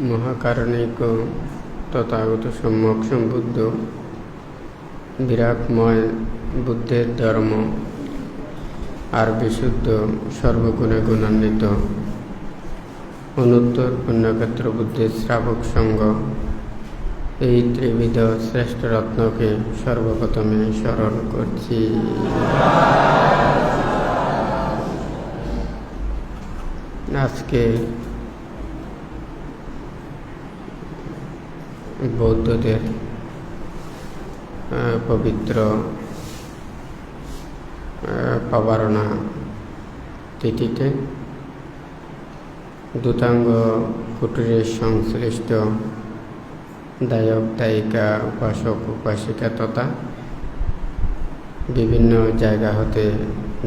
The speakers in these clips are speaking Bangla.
মহাকারণিক তথাগত সম্যক সম্বুদ্ধ বিরাগময় বুদ্ধের ধর্ম আর বিশুদ্ধ সর্বগুণে গুণান্বিত অনুত্তর পুণ্যক্ষেত্র বুদ্ধের শ্রাবক সঙ্গ এই ত্রিবিধ শ্রেষ্ঠ রত্নকে সর্বপ্রথমে স্মরণ করছি। আজকে বৌদ্ধদের পবিত্র পাবারণা তিথিতে দূতাঙ্গ কুটিরের সংশ্লিষ্ট দায়ক দায়িকা উপাসক উপাসিকা তথা বিভিন্ন জায়গা হতে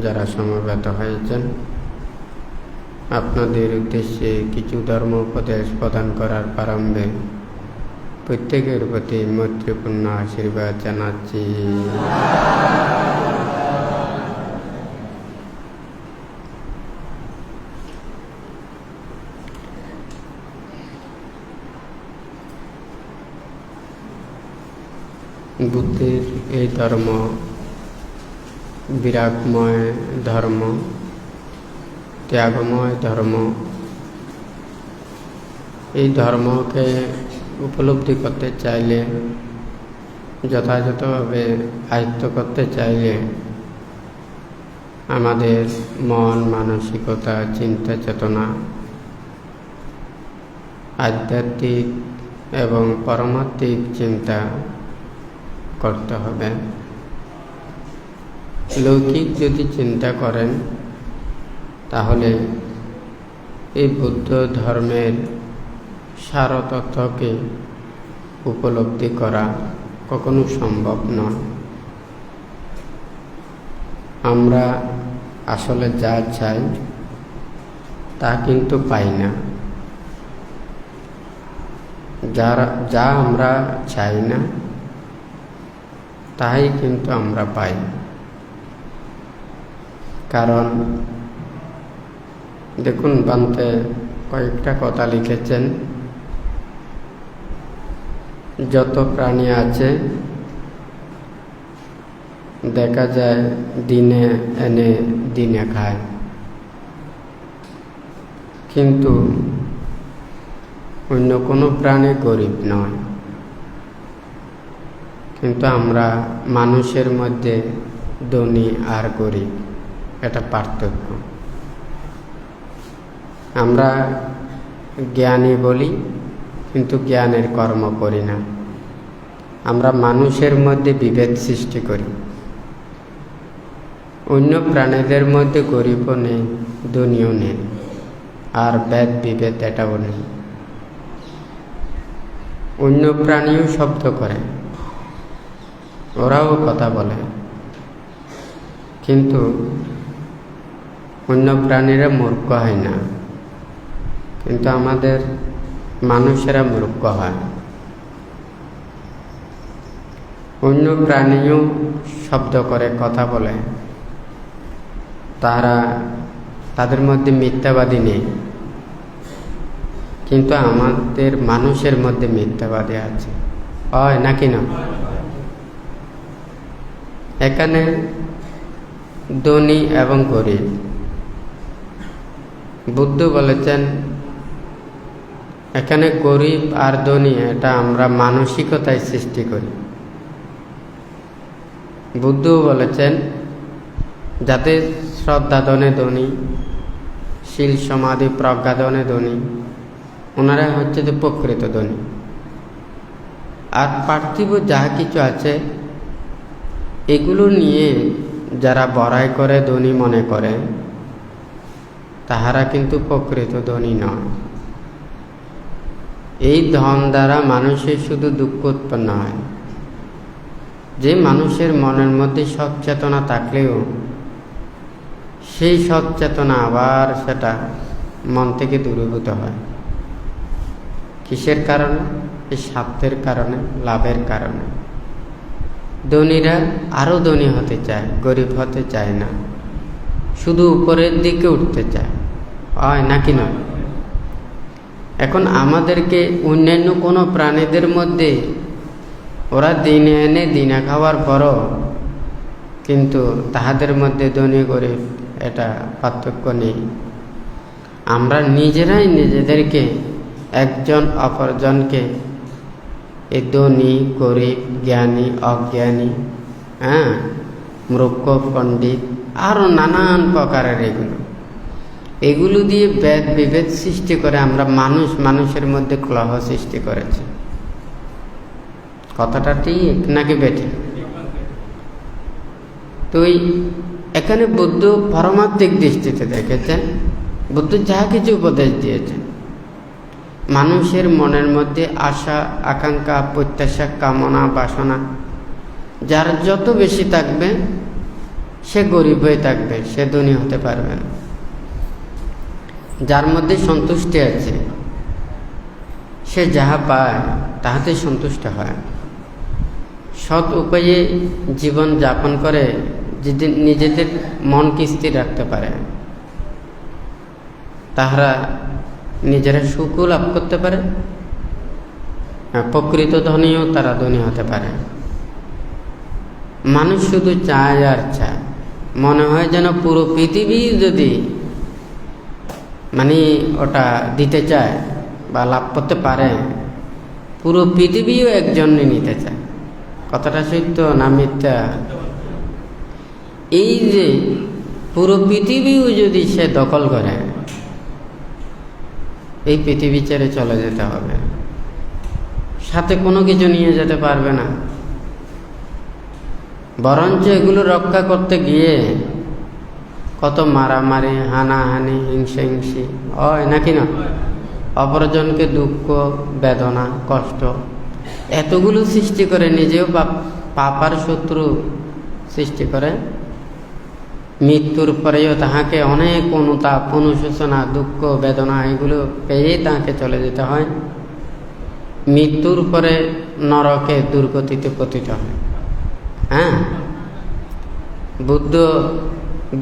যারা সমবেত হয়েছেন, আপনাদের উদ্দেশ্যে কিছু ধর্ম উপদেশ প্রদান করার প্রারম্ভে প্রত্যেকের প্রতি মৈত্রীপূর্ণ আশীর্বাদ জানাচ্ছি। বুদ্ধের এই ধর্ম বিরাগময় ধর্ম, ত্যাগময় ধর্ম। এই ধর্মকে উপলব্ধি করতে চাইলে, যথাযথভাবে আয়ত্ত করতে চাইলে আমাদের মন, মানসিকতা, চিন্তা চেতনা আধ্যাত্মিক এবং পারমার্থিক চিন্তা করতে হবে। লৌকিক যদি চিন্তা করেন তাহলে এই বুদ্ধ ধর্মের সারতত্ত্বকে উপলব্ধি করা কখনো সম্ভব নয়। আমরা আসলে যা চাই তা কিন্তু পাই না। যা আমরা চাই না তাই কিন্তু আমরা পাই। কারণ দেখুন, বান্তে কয়েকটা কথা লিখেছেন, যত প্রাণী আছে দেখা যায় দিনে এনে দিনে খায়, কিন্তু অন্য কোনো প্রাণী গরিব নয়। কিন্তু আমরা মানুষের মধ্যে ধনী আর গরিব, এটা পার্থক্য। আমরা জ্ঞানী বলি কিন্তু জ্ঞানের কর্ম করি না। আমরা মানুষের মধ্যে বিভেদ সৃষ্টি করি। অন্য প্রাণীদের মধ্যে গরিবও নেই, ধনীও নেই, আর ভেদ বিভেদ এটাও নেই। অন্য প্রাণীও শব্দ করে, ওরাও কথা বলে, কিন্তু অন্য প্রাণীরা মূর্খ হয় না, কিন্তু আমাদের মানুষেরা মূর্খ হয়। অন্য প্রাণীও শব্দ করে, কথা বলে, তাদের মধ্যে মিথ্যাবাদী নেই, কিন্তু আমাদের মানুষের মধ্যে মিথ্যাবাদী আছে, হয় নাকি না? এখানে ধনী এবং গরিব, বুদ্ধ বলেছেন এখানে গরিব আর ধনী এটা আমরা মানসিকতায় সৃষ্টি করি। বুদ্ধ বলেছেন যাতে শ্রদ্ধা ধনে ধনী, শীল সমাধি প্রজ্ঞা ধনে ধনী, ওনারা হচ্ছে যে প্রকৃত ধনী। আর পার্থিব যা কিছু আছে এগুলো নিয়ে যারা বড়াই করে ধনী মনে করে, তাহারা কিন্তু প্রকৃত ধনী নয়। এই ধন দ্বারা মানুষের শুধু দুঃখ উৎপন্ন হয়। যে মানুষের মনের মধ্যে সচেতনা থাকলেও সেই সচেতনা আবার সেটা মন থেকে দূরীভূত হয়। কিসের কারণে? এই স্বার্থের কারণে, লাভের কারণে। ধনীরা আরো ধনী হতে চায়, গরিব হতে চায় না, শুধু উপরের দিকে উঠতে চায়, হয় নাকি নয়? এখন আমাদেরকে অন্যান্য কোনো প্রাণীদের মধ্যে ওরা দিনে এনে দিনে খাওয়ার পরও কিন্তু তাহাদের মধ্যে ধনী গরিব এটা পার্থক্য নেই। আমরা নিজেরাই নিজেদেরকে একজন অপরজনকে এই ধনী গরিব জ্ঞানী অজ্ঞানী, মূর্খ পণ্ডিত আরও নানান প্রকারের এগুলো দিয়ে ভেদ বিভেদ সৃষ্টি করে আমরা মানুষের মধ্যে কলহ সৃষ্টি করেছি। কথাটা ঠিক নাকি বেঠে? তো এখানে বুদ্ধ পারমার্থিক দৃষ্টিতে দেখেছেন, বুদ্ধ যা কিছু উপদেশ দিয়েছেন, মানুষের মনের মধ্যে আশা আকাঙ্ক্ষা প্রত্যাশা কামনা বাসনা যার যত বেশি থাকবে সে গরিব হয়ে থাকবে, সে ধনী হতে পারবে না। যার মধ্যে সন্তুষ্টি আছে সে যাহা পায় তাহাতে সন্তুষ্ট হয়। সৎ উপায়ে জীবন যাপন করে নিজেদের মনকে স্থির রাখতে পারে, তাহারা নিজেরা সুখও লাভ করতে পারে, প্রকৃত ধনীও তারা ধনী হতে পারে। মানুষ শুধু চায় আর চায়, মনে হয় যেন পুরো পৃথিবী যদি ওটা দিতে চায় বা লাভ করতে পারে, পুরো পৃথিবীও একজনই নিতে চায়। কথাটা সত্য না মিথ্যা? এই যে পুরো পৃথিবীও যদি সে দখল করে, এই পৃথিবী ছেড়ে চলে যেতে হবে, সাথে কোনো কিছু নিয়ে যেতে পারবে না। বরঞ্চ এগুলো রক্ষা করতে গিয়ে কত মারামারি হানাহানি হিংসি হয় নাকি না? অপরজনকে দুঃখ বেদনা কষ্ট এতগুলো সৃষ্টি করে, নিজেও পাপার শত্রু সৃষ্টি করে। মৃত্যুর পরেও তাহাকে অনেক অনুতাপ অনুশোচনা দুঃখ বেদনা এগুলো পেয়েই তাহাকে চলে যেতে হয়। মৃত্যুর পরে নরকে দুর্গতিতে পতিত হয়। বুদ্ধ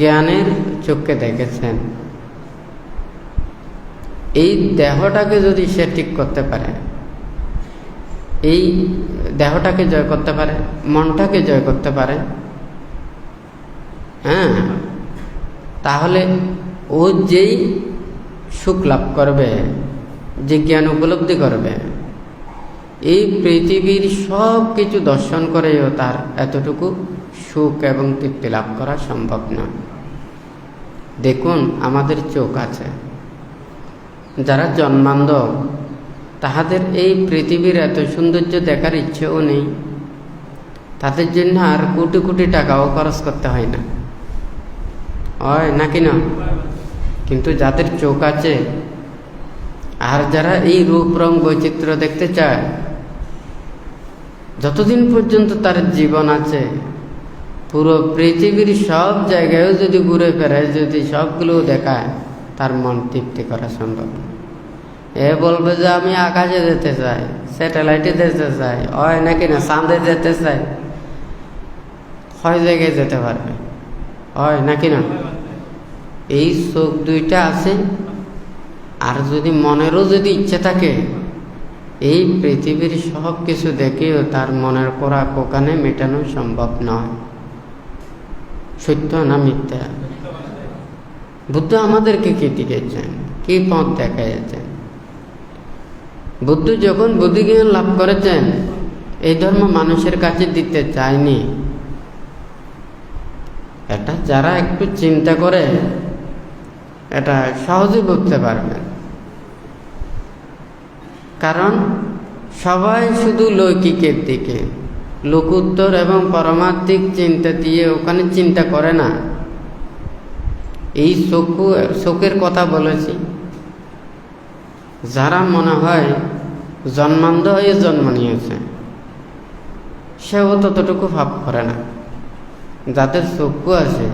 জ্ঞানের চোখে দেখেছেন, এই দেহটাকে যদি সে ঠিক করতে পারে, এই দেহটাকে জয় করতে পারে, মনটাকে জয় করতে পারে, তাহলে ও যেই সুখ লাভ করবে, যে জ্ঞান উপলব্ধি করবে, এই পৃথিবীর সব কিছু দর্শন করেও তার এতটুকু সুখ এবং তৃপ্তি লাভ করা সম্ভব নয়। দেখুন, আমাদের চোখ আছে, যারা জন্মান্ধ তাহাদের এই পৃথিবীর এত সৌন্দর্য দেখার ইচ্ছেও নেই, তাদের জন্য আর কোটি কোটি টাকাও খরচ করতে হয় না, হয় নাকি না? কিন্তু যাদের চোখ আছে আর যারা এই রূপ রং বৈচিত্র্য দেখতে চায়, যতদিন পর্যন্ত তার জীবন আছে পুরো পৃথিবীর সব জায়গায়ও যদি ঘুরে ফেরে, যদি সবগুলো দেখায়, তার মন তৃপ্তি করা সম্ভব। এ বলবে যে আমি আকাশে যেতে চাই, স্যাটেলাইটে যেতে চাই, হয় নাকি না? চাঁদে যেতে চাই, হয় জায়গায় যেতে পারবে, হয় নাকি না? এই চোখ দুইটা আছে, আর যদি মনেরও যদি ইচ্ছে থাকে, এই পৃথিবীর সব কিছু দেখেও তার মনের কোরা কোকানে মেটানো সম্ভব নয়। সত্য না মিথ্যা? বুদ্ধ আমাদেরকে কি দিয়েছেন, কি পথ দেখাইছেন? বুদ্ধ যখন বুদ্ধিজ্ঞান লাভ করেছেন, এই ধর্ম মানুষের কাছে দিতে চায়নি। এটা যারা একটু চিন্তা করে এটা সহজে বুঝতে পারবেন। কারণ সবাই শুধু লৌকিকের দিকে, লোকোত্তর এবং পারমার্থিক চিন্তা দিয়ে ওখানে চিন্তা করে না। এই চোখের কথা বলেছি, যারা মনে হয় জন্মান্ধ হয়ে জন্ম নিয়েছে, সেও ততটুকু ভাব করে না। যাদের চক্ষু আছে,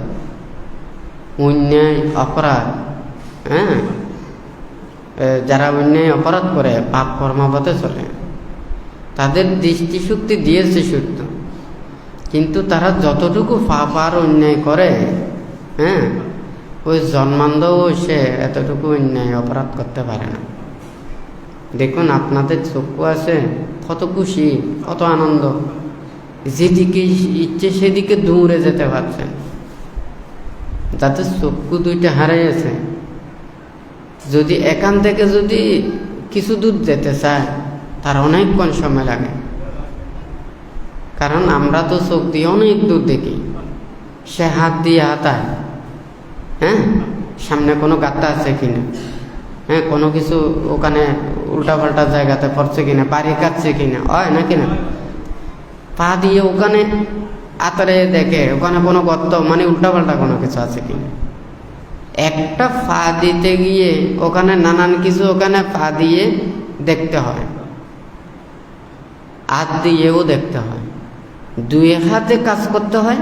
অন্যায় অপরাধ, যারা অন্যায় অপরাধ করে পাপ কর্মপথে চলে, তাদের দৃষ্টিশক্তি দিয়েছে সত্য, কিন্তু তারা যতটুকু পাপ আর অন্যায় করে, ওই জন্মান্ধও সে এতটুকু অন্যায় অপরাধ করতে পারে না। দেখুন আপনাদের চক্ষু আছে, কত খুশি, কত আনন্দ, যেদিকে ইচ্ছে সেদিকে দৌড়ে যেতে পারছেন। যাদের চক্ষু দুইটা হারিয়েছে, যদি এখান থেকে যদি কিছু দূর যেতে চায় তার অনেকক্ষণ সময় লাগে। কারণ আমরা তো চোখ দিয়ে অনেক দূর দেখি, সে হাত দিয়ে হাতায়, হ্যাঁ, সামনে কোনো গাত্তা আছে কিনা, হ্যাঁ, কোনো কিছু ওখানে উল্টাপাল্টা জায়গাতে পড়ছে কিনা, বাড়ি কাটছে কিনা, হয় না কিনা, পা দিয়ে ওখানে আতরে দেখে ওখানে কোনো গর্ত মানে উল্টাপাল্টা কোনো কিছু আছে কিনা। একটা পা দিতে গিয়ে ওখানে নানান কিছু ওখানে পা দিয়ে দেখতে হয়, হাত দিয়েও দেখতে হয়, দুই হাতে কাজ করতে হয়,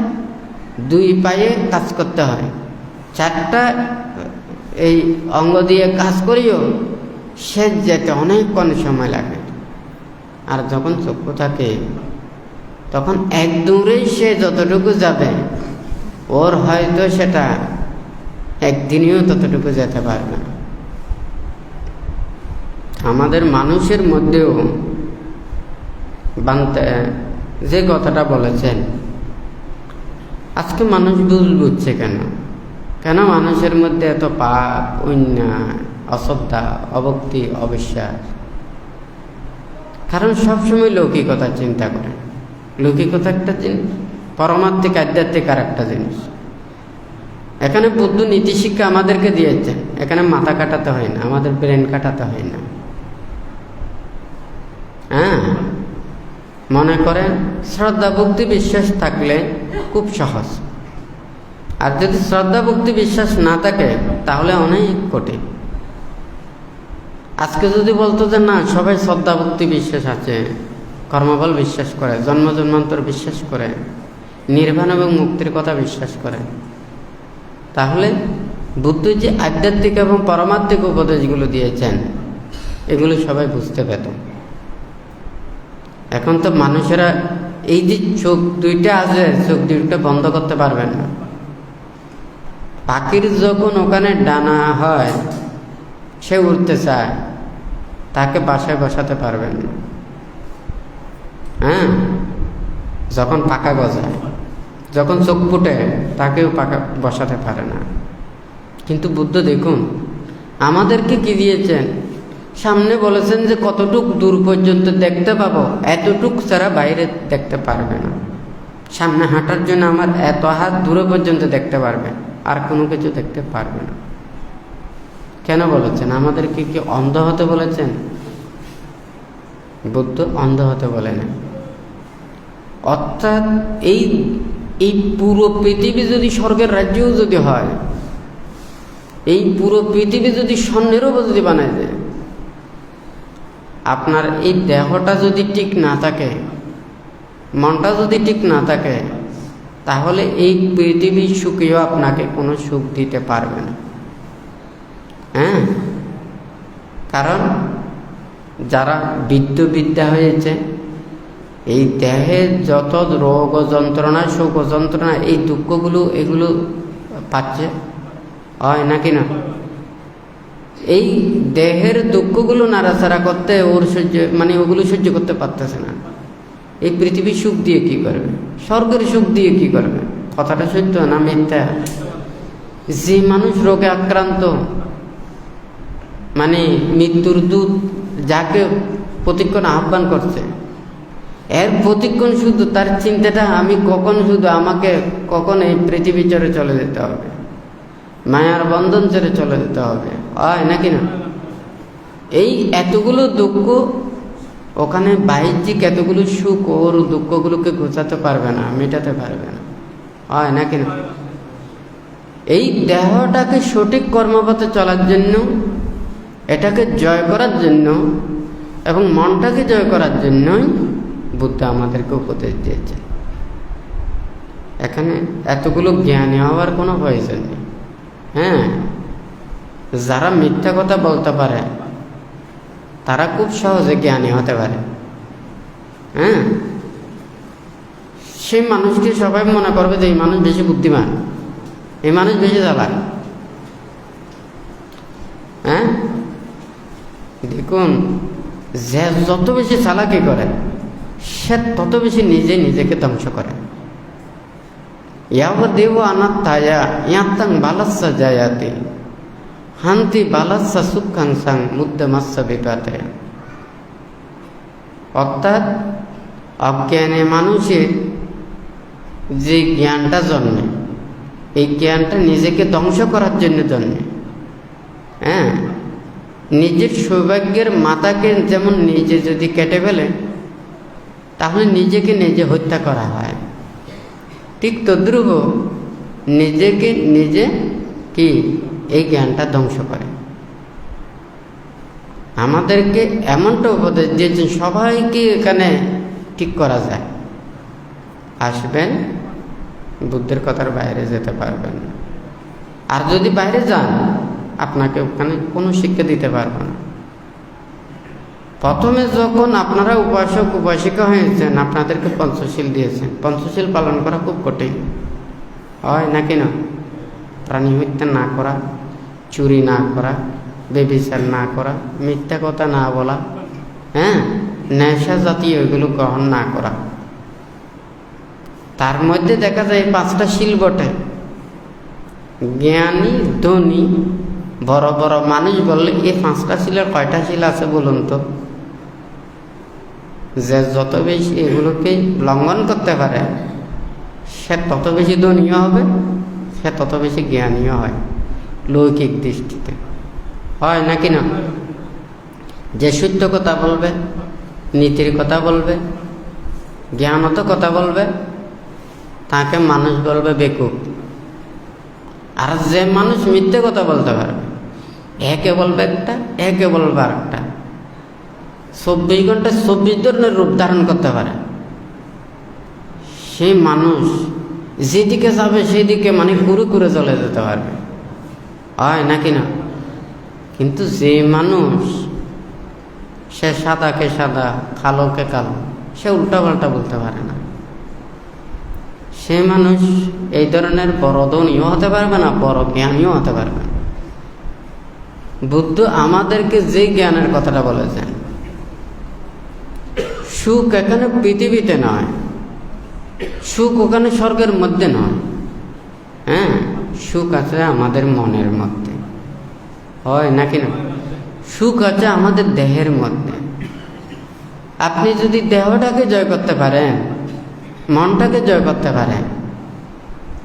দুই পায়ে কাজ করতে হয়, চারটা এই অঙ্গ দিয়ে কাজ করিও সে যেতে অনেকক্ষণ সময় লাগে। আর যখন চক্ষু থাকে তখন এক দৌড়েই সে যতটুকু যাবে, ওর হয়তো সেটা একদিনেও ততটুকু যেতে পারবে না। আমাদের মানুষের মধ্যেও বান্তে যে কথাটা বলেছেন, আজকে মানুষ ভুল বুঝছে কেন? কেন মানুষের মধ্যে এত পাপ, অন্যায়, অশ্রদ্ধা, অভক্তি, অবিশ্বাস? কারণ সবসময় লৌকিকতার চিন্তা করে। লৌকিকতা একটা জিনিস, পরমাত্মিক আধ্যাত্মিক আর একটা জিনিস। এখানে বুদ্ধ নীতিশিক্ষা আমাদেরকে দিয়েছেন, এখানে মাথা কাটাতে হয় না, আমাদের ব্রেন কাটাতে হয় না। হ্যাঁ, মনে করেন শ্রদ্ধা ভক্তি বিশ্বাস থাকলে খুব সহজ, আর যদি শ্রদ্ধা ভক্তি বিশ্বাস না থাকে তাহলে অনেক কঠিন। আজকে যদি বলতো যে না, সবাই শ্রদ্ধা ভক্তি বিশ্বাস আছে, কর্মফল বিশ্বাস করে, জন্ম জন্মান্তর বিশ্বাস করে, নির্বাণ এবং মুক্তির কথা বিশ্বাস করে, তাহলে বুদ্ধ যে আধ্যাত্মিক এবং পরমাত্মিক উপদেশগুলো দিয়েছেন এগুলো সবাই বুঝতে পেত। এখন তো মানুষেরা এই যে চোখ দুইটা আছে, চোখ দুইটা বন্ধ করতে পারবেন না। পাখির যখন ওখানে ডানা হয়, সে উড়তে চায়, তাকে বাসায় বসাতে পারবেন না। হ্যাঁ, যখন পাখা গজায়, যখন চোখ ফুটে, তাকেও পাখা বসাতে পারে না। কিন্তু বুদ্ধ দেখুন আমাদেরকে কি দিয়েছেন, সামনে বলেছেন যে কতটুক দূর পর্যন্ত দেখতে পাবো, এতটুক ছাড়া বাইরে দেখতে পারবে না। সামনে হাঁটার জন্য আমার এত হাত দূরে পর্যন্ত দেখতে পারবে, আর কোনো কিছু দেখতে পারবে না। কেন বলেছেন? আমাদেরকে কি অন্ধ হতে বলেছেন? বুদ্ধ অন্ধ হতে বলেন। অর্থাৎ এই পুরো পৃথিবী যদি স্বর্গের রাজ্যও যদি হয়, এই পুরো পৃথিবী যদি স্বর্ণেরও যদি বানায় দেয়, আপনার এই দেহটা যদি ঠিক না থাকে, মনটা যদি ঠিক না থাকে, তাহলে এই পৃথিবীর সুখেও আপনাকে কোনো সুখ দিতে পারবে না। হ্যাঁ, কারণ যারা বিদ্যা হয়েছে, এই দেহের যত রোগ ও যন্ত্রণা, সুখ ও যন্ত্রণা, এই দুঃখগুলো এগুলো পাচ্ছে, হয় নাকি না? এই দেহের দুঃখগুলো নাড়াচাড়া করতে ওর ওগুলো সহ্য করতে পারতেছে না। এই পৃথিবীর সুখ দিয়ে কি করবে? স্বর্গের সুখ দিয়ে কি করবে? কথাটা সত্য না মিথ্যা? যে মানুষ রোগে আক্রান্ত, মৃত্যুর দূত যাকে প্রতিক্ষণ আহ্বান করছে, এর প্রতিক্ষণ শুধু তার চিন্তাটা আমি আমাকে কখন এই পৃথিবী ছেড়ে চলে যেতে হবে, মায়ার বন্ধন ছেড়ে চলে যেতে হবে, হয় নাকি না? এই এতগুলো দুঃখ, ওখানে বাহ্যিক এতগুলো সুখ ওর দুঃখগুলোকে ঘোচাতে পারবে না, মেটাতে পারবে না, হয় নাকি না? এই দেহটাকে সঠিক কর্মপথে চলার জন্য, এটাকে জয় করার জন্য এবং মনটাকে জয় করার জন্যই বুদ্ধ আমাদেরকে উপদেশ দিয়েছে। এখানে এতগুলো জ্ঞানী হওয়ার কোনো প্রয়োজন নেই। হ্যাঁ, যারা মিথ্যা কথা বলতে পারে তারা খুব সহজে জ্ঞানী হতে পারে। হ্যাঁ, সেই মানুষকে সবাই মনে করবে যে এই মানুষ বেশি বুদ্ধিমান, এই মানুষ বেশি চালাক। হ্যাঁ, দেখুন যে যত বেশি চালাকি করে সে তত বেশি নিজে নিজেকে ধ্বংস করে। ইয়াবদেব আনাত্তায়া ইয়াত্তাং বালাস্সা জায়াতি হান্তি বালাস্সা সুখাংসাং মুদ্দামাস্সা বিপাতে। অর্থাৎ অজ্ঞানে মানুষের যে জ্ঞানটা জন্মে, এই জ্ঞানটা নিজেকে ধ্বংস করার জন্য জন্মে। হ্যাঁ, নিজের সৌভাগ্যের মাথাকে যেমন নিজে যদি কেটে ফেলে তাহলে নিজেকে নিজে হত্যা করা হয়, ঠিক তদ্রুপ নিজেকে নিজে কি এই জ্ঞানটা ধ্বংস করে। আমাদেরকে এমনটা উপদেশ দিয়েছেন সবাইকে এখানে ঠিক করা যায়, আসবেন বুদ্ধের কথার বাইরে যেতে পারবেন না। আর যদি বাইরে যান আপনাকে ওখানে কোনো শিক্ষা দিতে পারবে না। প্রথমে যখন আপনারা উপাসক উপাসিকা হয়েছেন আপনাদেরকে পঞ্চশীল দিয়েছেন। পঞ্চশীল পালন করা খুব কঠিন হয় নাকি না? প্রাণী হত্যা না করা, চুরি না করা, ব্যভিচার না করা, মিথ্যা কথা না বলা, হ্যাঁ, নেশা জাতীয় এগুলো গ্রহণ না করা। তার মধ্যে দেখা যায় 5টা শিল বটে। জ্ঞানী ধনী বড় বড় মানুষ বললে এই 5টা শিলের কয়টা শিল আছে বলুন তো? যে যত বেশি এগুলোকে লঙ্ঘন করতে পারে সে তত বেশি ধনীয় হবে, সে তত বেশি জ্ঞানীয় হয় লৌকিক দৃষ্টিতে, হয় নাকি না? যে সত্য কথা বলবে, নীতির কথা বলবে, জ্ঞানত কথা বলবে তাকে মানুষ বলবে বেকুব। আর যে মানুষ মিথ্যে কথা বলতে পারবে, একে বলবে একটা, একে বলবে আরেকটা, 24 ঘন্টায় 24 ধরনের রূপ ধারণ করতে পারে, সেই মানুষ যেদিকে যাবে সেদিকে মানে ঘুরে ঘুরে চলে যেতে পারবে, হয় নাকি না? কিন্তু যে মানুষ সে সাদাকে সাদা কালোকে কালো, সে উল্টাপাল্টা বলতে পারে না, সে মানুষ এই ধরনের বড় ধনীও হতে পারবে না, বড় জ্ঞানীও হতে পারবে না। বুদ্ধ আমাদেরকে যে জ্ঞানের কথাটা বলেছেন, সুখ এখানে পৃথিবীতে নয়, সুখ ওখানে স্বর্গের মধ্যে নয়। হ্যাঁ, সুখ আছে আমাদের মনের মধ্যে, হয় নাকি না? সুখ আছে আমাদের দেহের মধ্যে। আপনি যদি দেহটাকে জয় করতে পারেন, মনটাকে জয় করতে পারেন,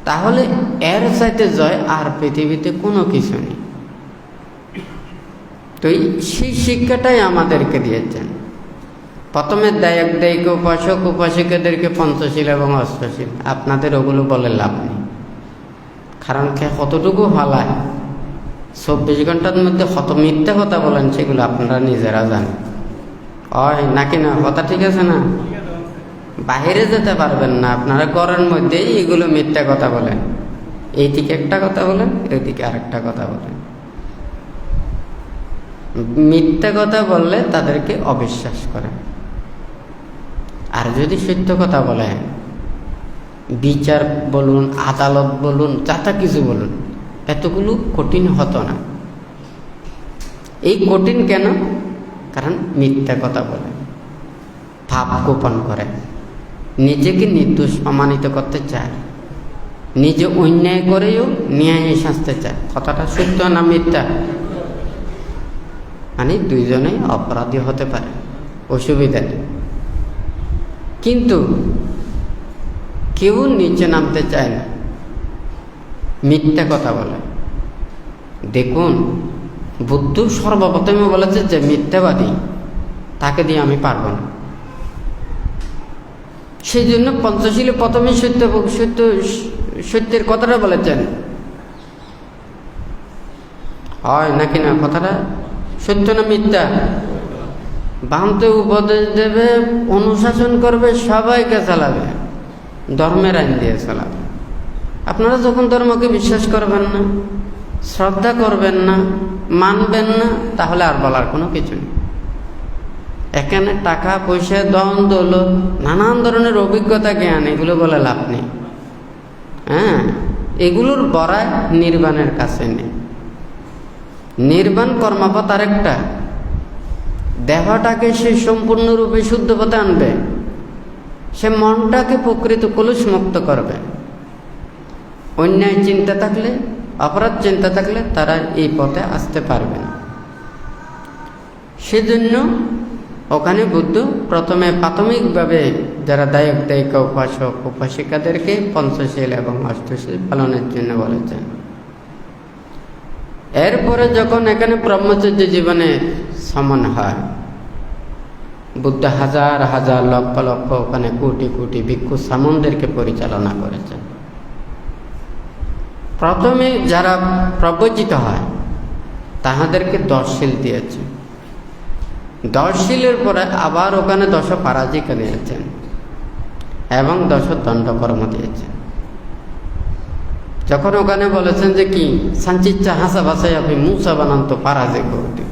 তাহলে এর চাইতে জয় আর পৃথিবীতে কোনো কিছু নেই। তো সেই শিক্ষাটাই আমাদেরকে দিয়েছেন। প্রথমে দায়ক দায়িক উপাসক উপাসিকাদেরকে পঞ্চশীল এবং অষ্টশীল, আপনাদের ওগুলো বলে লাভ নেই। কারণ কতটুকু ফালায় 24 ঘন্টার মধ্যে কত মিথ্যা কথা বলেন সেগুলো আপনারা নিজেরা জানেন, হয় নাকি না? কথা ঠিক আছে না? বাহিরে যেতে পারবেন না, আপনারা ঘরের মধ্যেই এগুলো মিথ্যা কথা বলেন, এইদিকে একটা কথা বলেন, এইদিকে আরেকটা কথা বলেন। মিথ্যা কথা বললে তাদেরকে অবিশ্বাস করেন, আর যদি সত্য কথা বলেন, বিচার বলুন, আদালত বলুন, যাতা কিছু বলুন, এতগুলো কঠিন হতো না। এই কঠিন কেন? কারণ মিথ্যা কথা বলে, ভাব গোপন করে, নিজেকে নির্দোষ প্রমাণিত করতে চায়, নিজে অন্যায় করেও ন্যায় শাস্তে চায়। কথাটা সত্য না মিথ্যা? মানে দুইজনেই অপরাধী হতে পারে, অসুবিধা নেই। কিন্তু কেউ নিচে নামতে চায় না, মিথ্যা কথা বলে। দেখুন, বুদ্ধ সর্বপ্রথমে বলেছে যে মিথ্যাবাদী তাকে দিয়ে আমি পারব না। সেই জন্য পঞ্চশীলে প্রথমে সত্যের কথাটা বলেছেন, হয় নাকি না? কথাটা সত্য না মিথ্যা? বামতে উপদেশ দেবে, অনুশাসন করবে, সবাইকে চালাবে, ধর্মের আইন দিয়ে চালাবে। আপনারা যখন ধর্মকে বিশ্বাস করবেন না, শ্রদ্ধা করবেন না, মানবেন না, তাহলে আর বলার কোনো কিছু নেই। এখানে টাকা পয়সা, ধন দৌলত, নানান ধরনের অভিজ্ঞতা জ্ঞান, এগুলো বলে লাভ নেই। হ্যাঁ, এগুলোর বড়ায় নির্বাণের কাছে নেই। নির্বাণ কর্মপথ আরেকটা, দেহটাকে সে সম্পূর্ণরূপে শুদ্ধ পথে আনবে, সে মনটাকে প্রকৃত কলুষমুক্ত করবে। অন্যায় চিন্তা থাকলে, অপরাধ চিন্তা থাকলে তারা এই পথে আসতে পারবে না। সেজন্য ওখানে বুদ্ধ প্রথমে প্রাথমিকভাবে যারা দায়ক দায়িকা, উপাসক উপাসিকাদেরকে পঞ্চশীল এবং অষ্টশীল পালনের জন্য বলেছেন। এরপরে যখন এখানে ব্রহ্মচর্য জীবনে সমান হয়, বুদ্ধ হাজার হাজার লক্ষ লক্ষ ওখানে কোটি কোটি ভিক্ষু সামনদেরকে পরিচালনা করেছেন। প্রথমে যারা প্রবচিত হয় তাহাদেরকে 10 শীল দিয়েছে। 10 শীলের পরে আবার ওখানে 10 পারাজিকা দিয়েছেন এবং 10 দণ্ডকর্ম দিয়েছেন। যখন ওখানে বলেছেন যে কি সাঞ্চিচ্ছা হাসা ভাষায় আপনি মুসা বানান্ত পারাজে করতে,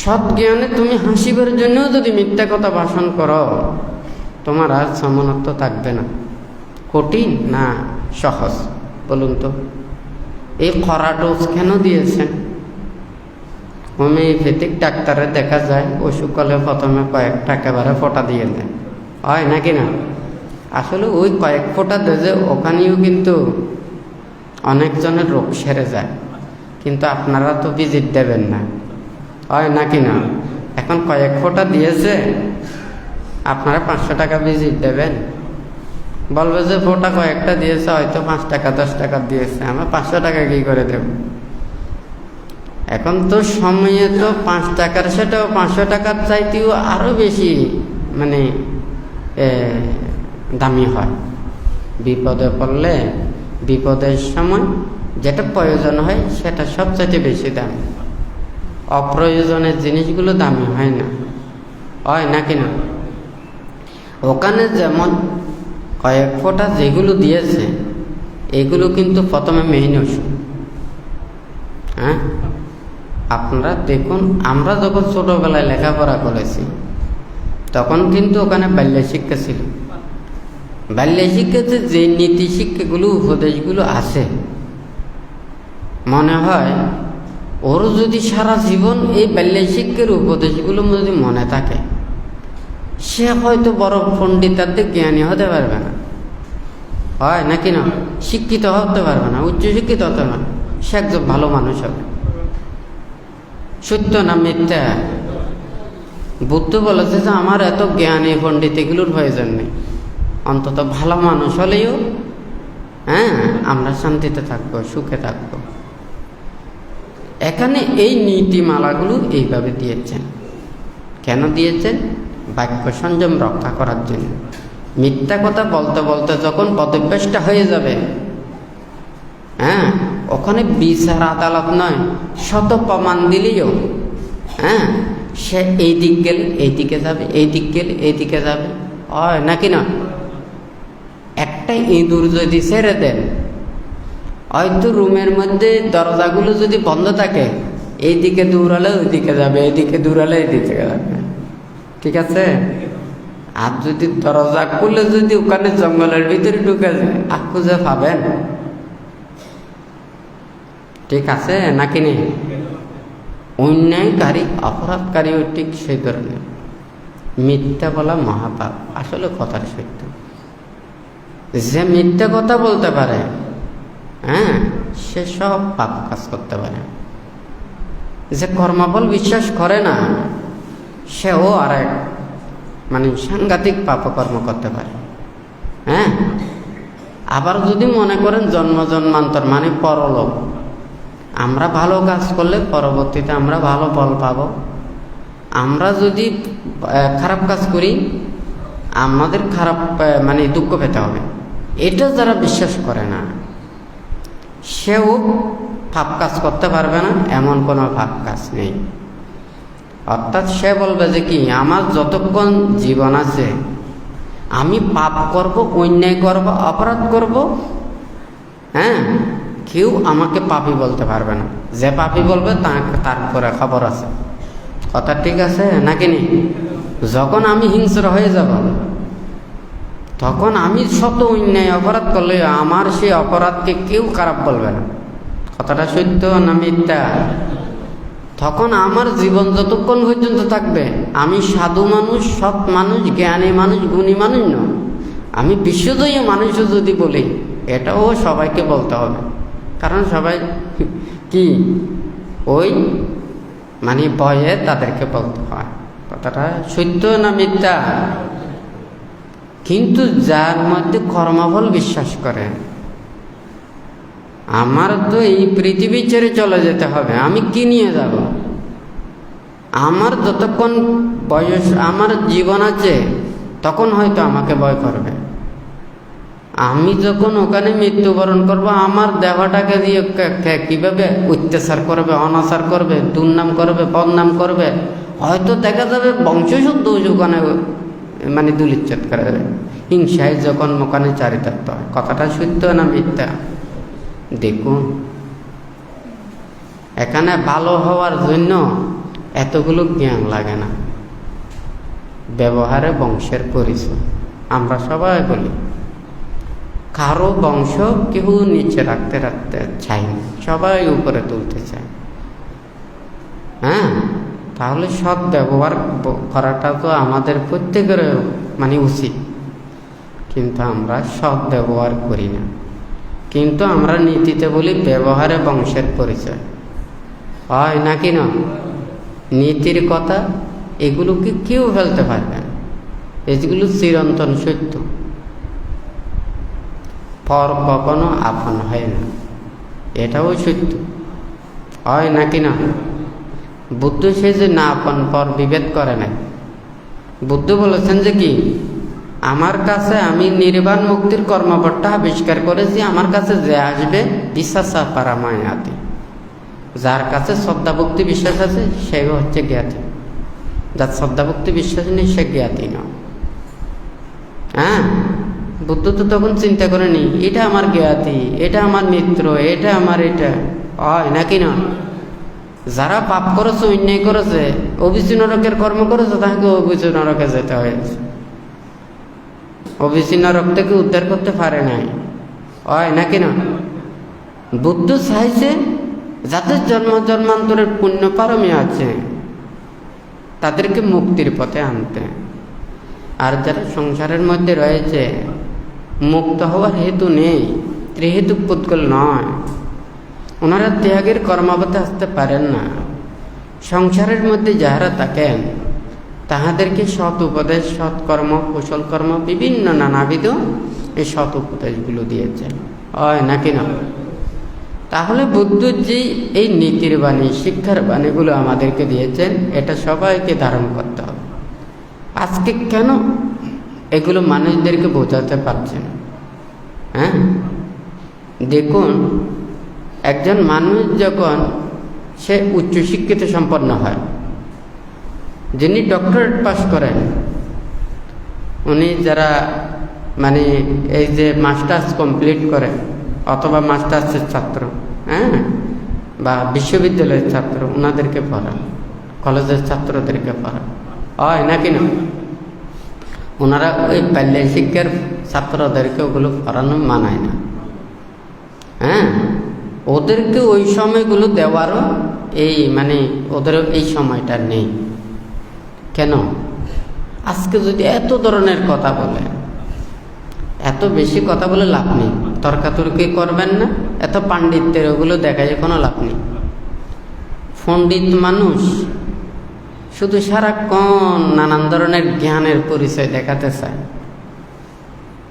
সৎ জ্ঞানে তুমি হাসিবার জন্য যদি মিথ্যা কথা ভাষণ করো, তোমার আর সমানত্ব থাকবে না। কঠিন না সহজ বলুন তো? এই খরা ডোজ কেন দিয়েছেন? হোমিওপ্যাথিক ডাক্তারে দেখা যায় অসুখ হলে প্রথমে কয়েকটা একেবারে ফোঁটা দিয়ে দেয়, হয় নাকি না? আসলে ওই কয়েক ফোঁটা দেয় ওখানেও কিন্তু অনেকজনের রোগ সেরে যায়, কিন্তু আপনারা তো ভিজিট দেবেন না, হয় নাকি না? এখন কয়েক ফোঁটা দিয়েছে, আপনারা 500 টাকা ভিজিট দেবেন? বলবে যে ফোঁটা কয়েকটা দিয়েছে, হয়তো 5 টাকা 10 টাকা দিয়েছে, আমরা 500 টাকা কি করে দেব? এখন তো সময়ে তো 5 টাকার সেটাও 500 টাকার চাইতেও আরো বেশি মানে দামি হয়। বিপদে পড়লে বিপদের সময় যেটা প্রয়োজন হয় সেটা সবচাইতে বেশি দামি, অপ্রয়োজনের জিনিসগুলো দামি হয় না, হয় নাকি না? ওখানে যেমন কয়েক ফোঁটা যেগুলো দিয়েছে এগুলো কিন্তু প্রথমে মেইন ওষুধ। হ্যাঁ, আপনারা দেখুন, আমরা যখন ছোটবেলায় লেখাপড়া করেছি তখন কিন্তু ওখানে বাল্য শিক্ষা ছিল। বাল্য শিক্ষাতে যে নীতি শিক্ষাগুলো উপদেশগুলো আছে, মনে হয় ওর যদি সারা জীবন এই বাল্য শিক্ষার উপদেশগুলো যদি মনে থাকে, সে হয়তো বড় পণ্ডিতার্থে জ্ঞানী হতে পারবে না, হয় নাকি না? শিক্ষিত হতে পারবে না, উচ্চশিক্ষিত হতে পারবে না, সে একজন ভালো মানুষ হবে। সত্য না মিথ্যা? বুদ্ধ বলেছে যে আমার এত জ্ঞানী পণ্ডিত এগুলোর প্রয়োজন নেই, অন্তত ভালো মানুষ হলেও আমরা শান্তিতে থাকবো, সুখে থাকবো। এখানে এই নীতিমালাগুলো এইভাবে দিয়েছেন। কেন দিয়েছেন? বাক্য সংযম রক্ষা করার জন্য। মিথ্যা কথা বলতে বলতে যখন পদভ্যস্ত হয়ে যাবে, ওখানে বিচার আদালত নয়, শত প্রমাণ দিলেও সে এই দিক গেলে এই দিকে যাবে, এই দিক গেলে এই দিকে যাবে, হয় নাকি না? একটা ইঁদুর যদি ছেড়ে দেন, হয়তো রুমের মধ্যে দরজাগুলো যদি বন্ধ থাকে, এইদিকে দৌড়ালে ওইদিকে যাবে, এইদিকে দৌড়ালে এইদিকে যাবে, ঠিক আছে? আর যদি দরজা খুলে যদি ওখানে জঙ্গলের ভিতরে ঢুকে যায়, আর খুঁজে পাবেন? ঠিক আছে নাকি নেই? অন্যায়কারী অপরাধকারীও ঠিক সেই ধরনের। মিথ্যা বলা মহাপাপ, আসলে কথার সত্য। যে মিথ্যা কথা বলতে পারে সে সব পাপ কাজ করতে পারে। যে কর্মফল বিশ্বাস করে না, সেও আর এক মানে সাংঘাতিক পাপকর্ম করতে পারে। আবার যদি মনে করেন জন্ম জন্মান্তর মানে পরলোক, আমরা ভালো কাজ করলে পরবর্তীতে আমরা ভালো ফল পাব, আমরা যদি খারাপ কাজ করি আমাদের খারাপ মানে দুঃখ পেতে হবে, এটা যারা বিশ্বাস করে না সেও পাপ কাজ করতে পারবে না, এমন কোনো পাপ কাজ নেই। অর্থাৎ সে বলবে যে কি আমার যতক্ষণ জীবন আছে আমি পাপ করব, অন্যায় করব, অপরাধ করব, কেউ আমাকে পাপী বলতে পারবে না। যে পাপী বলবে তারপরে খবর আছে, কথা ঠিক আছে নাকি নেই? যখন আমি হিংস্র হয়ে যাব, তখন আমি শত অন্যায় অপরাধ করলে আমার সেই অপরাধকে কেউ খারাপ বলবে না। কথাটা সত্য না মিথ্যা? তখন আমার জীবন যতক্ষণ পর্যন্ত থাকবে আমি সাধু মানুষ, সৎ মানুষ, জ্ঞানী মানুষ, গুণী মানুষ নয়, আমি বিশ্বজয়ী মানুষও যদি বলি, এটাও সবাইকে বলতে হবে। কারণ সবাই কি ওই মানে ভয়ে তাদেরকে বলতে হয়। কথাটা সত্য না মিথ্যা? কিন্তু যার মধ্যে কর্মফল বিশ্বাস করে, আমার তো এই পৃথিবী ছেড়ে চলে যেতে হবে, আমি কি নিয়ে যাব? আমার যতক্ষণ বয়স, আমার জীবন আছে, তখন হয়তো আমাকে ভয় করবে। আমি যখন ওখানে মৃত্যুবরণ করব, আমার দেহটাকে দিয়ে কিভাবে অত্যাচার করবে, অনাচার করবে, দুর্নাম করবে, বদনাম করবে, হয়তো দেখা যাবে বংশশুদ্ধ ওখানে মানে দুলিচ্ছেদ করে দেবে। হিংসায় যখন ওখানে চারিতার্থ হয়। কথাটা সত্য না মিথ্যা? দেখুন, এখানে ভালো হওয়ার জন্য এতগুলো জ্ঞান লাগে না। ব্যবহারে বংশের পরিচয় আমরা সবাই বলি। কারো বংশ কেউ নিচে রাখতে চাই না, সবাই উপরে তুলতে চায়। হ্যাঁ, তাহলে সৎ ব্যবহার করাটা তো আমাদের প্রত্যেকের মানে উচিত। কিন্তু আমরা সৎ ব্যবহার করি না। কিন্তু আমরা নীতিতে বলি ব্যবহারে বংশের পরিচয়, হয় নাকি না? নীতির কথা এগুলোকে কেউ ফেলতে পারবে না, এগুলো চিরন্তন সত্য। পর কখনো আপন হয় না, এটাও সত্য, হয় নাকি না? বুদ্ধ সে যে না আপন পর বিভেদ করে নাই। বুদ্ধ বলেছেন যে কি, আমার কাছে আমি নির্বাণ মুক্তির কর্মপট্টা আবিষ্কার করেছি, আমার কাছে যে আসবে বিশ্বাসা পারামায়াতি, যার কাছে শ্রদ্ধা ভক্তি বিশ্বাস আছে সে হচ্ছে জ্ঞাতি, যার শ্রদ্ধা ভক্তি বিশ্বাস নেই সে জ্ঞাতি নয়। হ্যাঁ, বুদ্ধ তো তখন চিন্তা করেনি এটা আমার জ্ঞাতি, এটা আমার মিত্র, এটা আমার, এটা হয় নাকি না? যারা পাপ করেছে, অন্যায় করেছে, অবিচি নরকের কর্ম করেছে, তাকে অবিচি নরকে যেতে হয়েছে। অবিচি নরক থেকে উদ্ধার করতে পারে নাই, হয় নাকি না? বুদ্ধ চাইছে যাদের জন্ম জন্মান্তরের পুণ্য পারমী আছে তাদেরকে মুক্তির পথে আনতে। আর যারা সংসারের মধ্যে রয়েছে, মুক্ত হওয়ার হেতু নেই, ত্রিহেতুক পুৎকল নয়, ওনারা ত্যাগের কর্মপথে আসতে পারেন না। সংসারের মধ্যে যাহারা থাকেন তাহাদেরকে সৎ উপদেশ, সৎকর্ম, কুশল কর্ম, বিভিন্ন নানাবিধ এই সৎ উপদেশগুলো দিয়েছেন, হয় নাকি না? তাহলে বুদ্ধ যে এই নীতির বাণী, শিক্ষার বাণীগুলো আমাদেরকে দিয়েছেন, এটা সবাইকে ধারণ করতে হবে। আজকে কেন এগুলো মানুষদেরকে বোঝাতে পারছেন? হ্যাঁ, দেখুন, একজন মানুষ যখন সে উচ্চশিক্ষিত সম্পন্ন হয়, যিনি ডক্টরেট পাস করেন, উনি যারা মানে এই যে মাস্টার্স কমপ্লিট করেন অথবা মাস্টার্সের ছাত্র, হ্যাঁ, বা বিশ্ববিদ্যালয়ের ছাত্র, ওনাদেরকে পড়ান, কলেজের ছাত্রদেরকে পড়ান, হয় নাকি না? ওনারা ওই বাল্য শিক্ষার ছাত্রদেরকে ওগুলো পড়ানো মানায় না। হ্যাঁ, ওদেরকে ওই সময়গুলো দেওয়ারও এই মানে ওদের এই সময়টা নেই। কেন? আজকে যদি এত ধরনের কথা বলে, এত বেশি কথা বলে লাভ নেই, তর্কাতর্কি করবেন না, এত পাণ্ডিত্যের ওগুলো দেখায় কোনো লাভ নেই। পণ্ডিত মানুষ শুধু সারাক্ষণ নানান ধরনের জ্ঞানের পরিচয় দেখাতে চায়।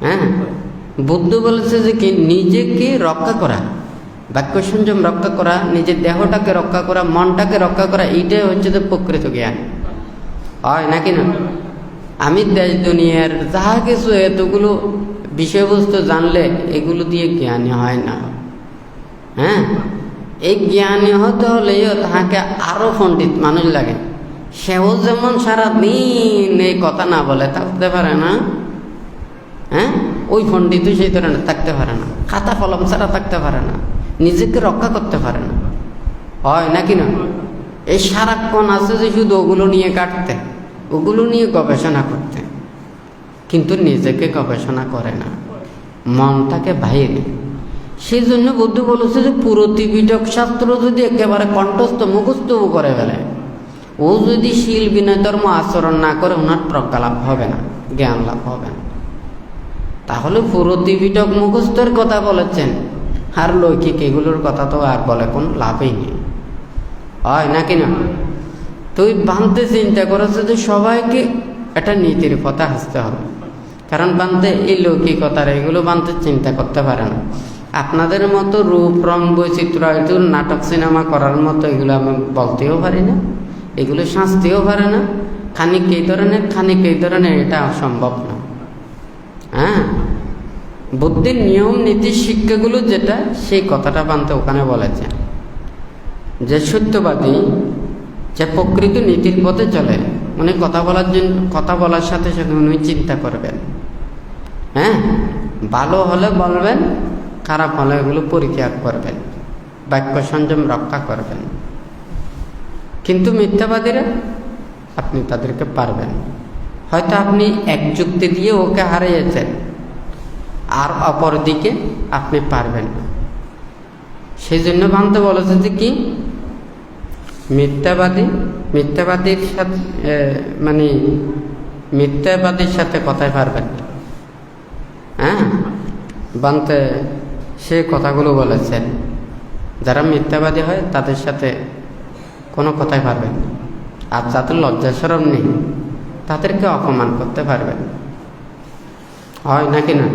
হ্যাঁ, বুদ্ধ বলেছে যে কি, নিজেকে রক্ষা করা, বাক্য সংযম রক্ষা করা, নিজের দেহটাকে রক্ষা করা, মনটাকে রক্ষা করা, এইটাই হচ্ছে যে প্রকৃত জ্ঞান, হয় নাকি না? আমি দেশ দুনিয়ার যাহা কিছু এতগুলো বিষয়বস্তু জানলে এগুলো দিয়ে জ্ঞানী হয় না। হ্যাঁ, এই জ্ঞানী হতে হলেও তাহাকে আরো পণ্ডিত মানুষ লাগে। সেও যেমন সারাদিন এই কথা না বলে থাকতে পারে না, হ্যাঁ, ওই পণ্ডিত সেই ধরনের থাকতে পারে না, খাতা কলম ছাড়া থাকতে পারে না, নিজেকে রক্ষা করতে পারে না, হয় নাকি না? এই সারাক্ষণ আছে যে শুধু ওগুলো নিয়ে কাটতে, ওগুলো নিয়ে গবেষণা করতে, কিন্তু নিজেকে গবেষণা করে না, মনটাকে বাইরে সেই জন্য বুদ্ধ বলেছে যে পুরো ত্রিপিটক শাস্ত্র যদি একেবারে কণ্ঠস্থ মুখস্থ করে ফেলে, ও যদি শীল বিনয় ধর্ম আচরণ না করে, ওনার প্রজ্ঞা লাভ হবে না, জ্ঞান লাভ হবে না। তাহলে পুরো ত্রিপিটক মুখস্থের কথা বলেছেন, আর লৌকিক এগুলোর কথা তো আর বলে কোনো লাভই নেই, হয় নাকি না? তুই বানতে চিন্তা করেছে যে সবাইকে একটা নীতির পথে হাসতে হবে, কারণ বানতে এই লৌকিকতার এগুলো বানতে চিন্তা করতে পারে না। আপনাদের মতো রূপ রং বৈচিত্র্য এগুলো নাটক সিনেমা করার মতো এগুলো আমি বলতেও পারি না, এগুলো শাস্তিও পারে না, খানিক এই ধরনের এটা অসম্ভব না। হ্যাঁ, বুদ্ধির নিয়ম নীতি শিক্ষাগুলো যেটা, সেই কথাটা বানতে ওখানে বলেছেন যে সত্যবাদী যে প্রকৃত নীতির পথে চলে, উনি কথা বলার সাথে সাথে উনি চিন্তা করবেন। হ্যাঁ, ভালো হলে বলবেন, খারাপ হলে এগুলো পরিত্যাগ করবেন, বাক্য সংযম রক্ষা করবেন। কিন্তু মিথ্যাবাদীরা, আপনি তাদেরকে পারবেন। হয়তো আপনি এক যুক্তি দিয়ে ওকে হারিয়েছেন, আর অপর দিকে আপনি পারবেন না। সেই জন্য বানতে বলেছে যে কি, মিথ্যাবাদীর সাথে মিথ্যাবাদীর সাথে কথায় পারবেন না। হ্যাঁ, বানতে সে কথাগুলো বলেছেন, যারা মিথ্যাবাদী হয় তাদের সাথে কোনো কথাই পারবেন না। আর যাদের লজ্জা শরম নেই তাদেরকে অপমান করতে পারবেন, হয় নাকি না?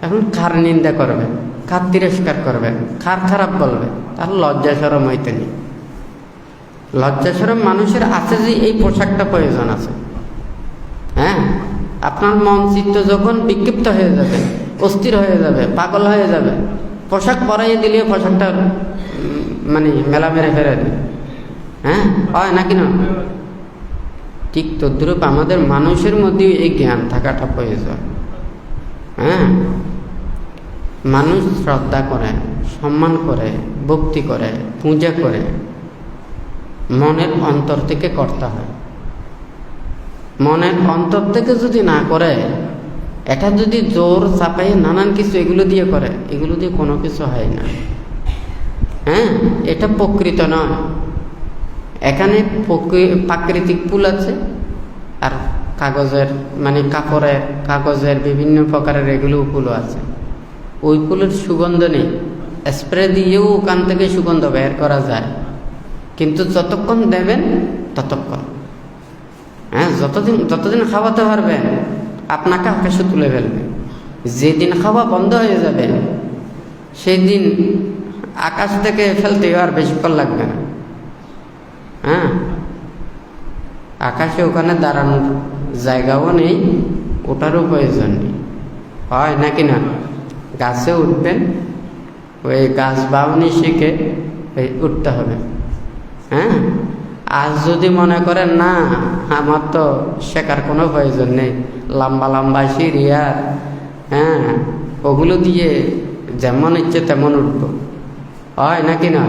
এখন কার নিন্দা করবেন, কার তিরস্কার করবেন, কার খারাপ বলবেন, তার লজ্জা শরম হইতে নেই। লজ্জা শরম মানুষের আছে যে এই পোশাকটা প্রয়োজন আছে। হ্যাঁ, আপনার মন চিত্ত যখন বিক্ষিপ্ত হয়ে যাবে, অস্থির হয়ে যাবে, পাগল হয়ে যাবে, পোশাক পরাইয়ে দিলে পোশাকটা মেলা মেরে ফেরে দেবে। হ্যাঁ, হয় নাকি না? ঠিক তদ্রূপ আমাদের মানুষের মধ্যেও এই জ্ঞান থাকাটা প্রয়োজন। হ্যাঁ, মানুষ শ্রদ্ধা করে, সম্মান করে, ভক্তি করে, পূজা করে, মনের অন্তর থেকে করতে হয়। মনের অন্তর থেকে যদি না করে, এটা যদি জোর চাপাই নানান কিছু এগুলো দিয়ে করে, এগুলো দিয়ে কোনো কিছু হয় না। হ্যাঁ, এটা প্রকৃত নয়। এখানে প্রাকৃতিক ফুল আছে, আর কাগজের কাগজের বিভিন্ন প্রকারের এগুলো ফুলও আছে। ওই ফুলের সুগন্ধ নেই, স্প্রে দিয়েও ওখান থেকে সুগন্ধ বের করা যায়, কিন্তু যতক্ষণ দেবেন ততক্ষণ। হ্যাঁ, যতদিন খাওয়াতে পারবেন আপনাকে আকাশে তুলে ফেলবে। যেদিন খাওয়া বন্ধ হয়ে যাবে সেই দিন আকাশ থেকে ফেলতে আর বেশিক্ষণ লাগবে না। হ্যাঁ, আকাশে ওখানে দাঁড়ানোর জায়গাও নেই, ওটারও প্রয়োজন নেই, হয় নাকি না? গাছে উঠবেন, ওই গাছ বাউনি শিখে উঠতে হবে। হ্যাঁ, আজ যদি মনে করেন না আমার তো শেখার কোনো প্রয়োজন নেই, লম্বা লম্বা সিঁড়ি আর হ্যাঁ ওগুলো দিয়ে যেমন ইচ্ছে তেমন উঠবো, হয় নাকি না?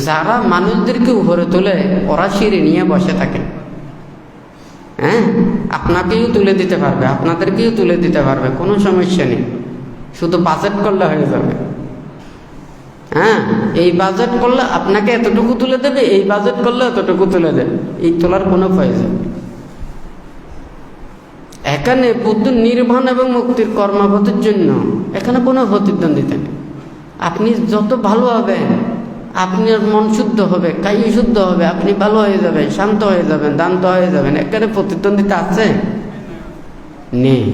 যারা মানুষদেরকে উপরে তোলে ওরা সিঁড়ি নিয়ে বসে থাকে। হ্যাঁ, আপনাকেও তুলে দিতে পারবে, আপনাদেরকেও তুলে দিতে পারবে, কোনো সমস্যা নেই, শুধু বাজেট করলে হয়ে যাবে। হ্যাঁ, এই বাজেট করলে আপনাকে এতটুকু তুলে দেবে, এই বাজেট করলে এতটুকু তুলে দেবে, এই তোলার কোনো প্রয়োজন। এখানে বুদ্ধ নির্বাণ এবং মুক্তির কর্মপথের জন্য এখানে কোনো প্রতিদ্বন্দ্বিতা নেই। আপনি যত ভালো হবেন, আপনার মন শুদ্ধ হবে, কায়ু শুদ্ধ হবে, আপনি ভালো হয়ে যাবেন, শান্ত হয়ে যাবেন, দান্ত হয়ে যাবেন। এখানে প্রতিদ্বন্দ্বিতা আছে? নেই।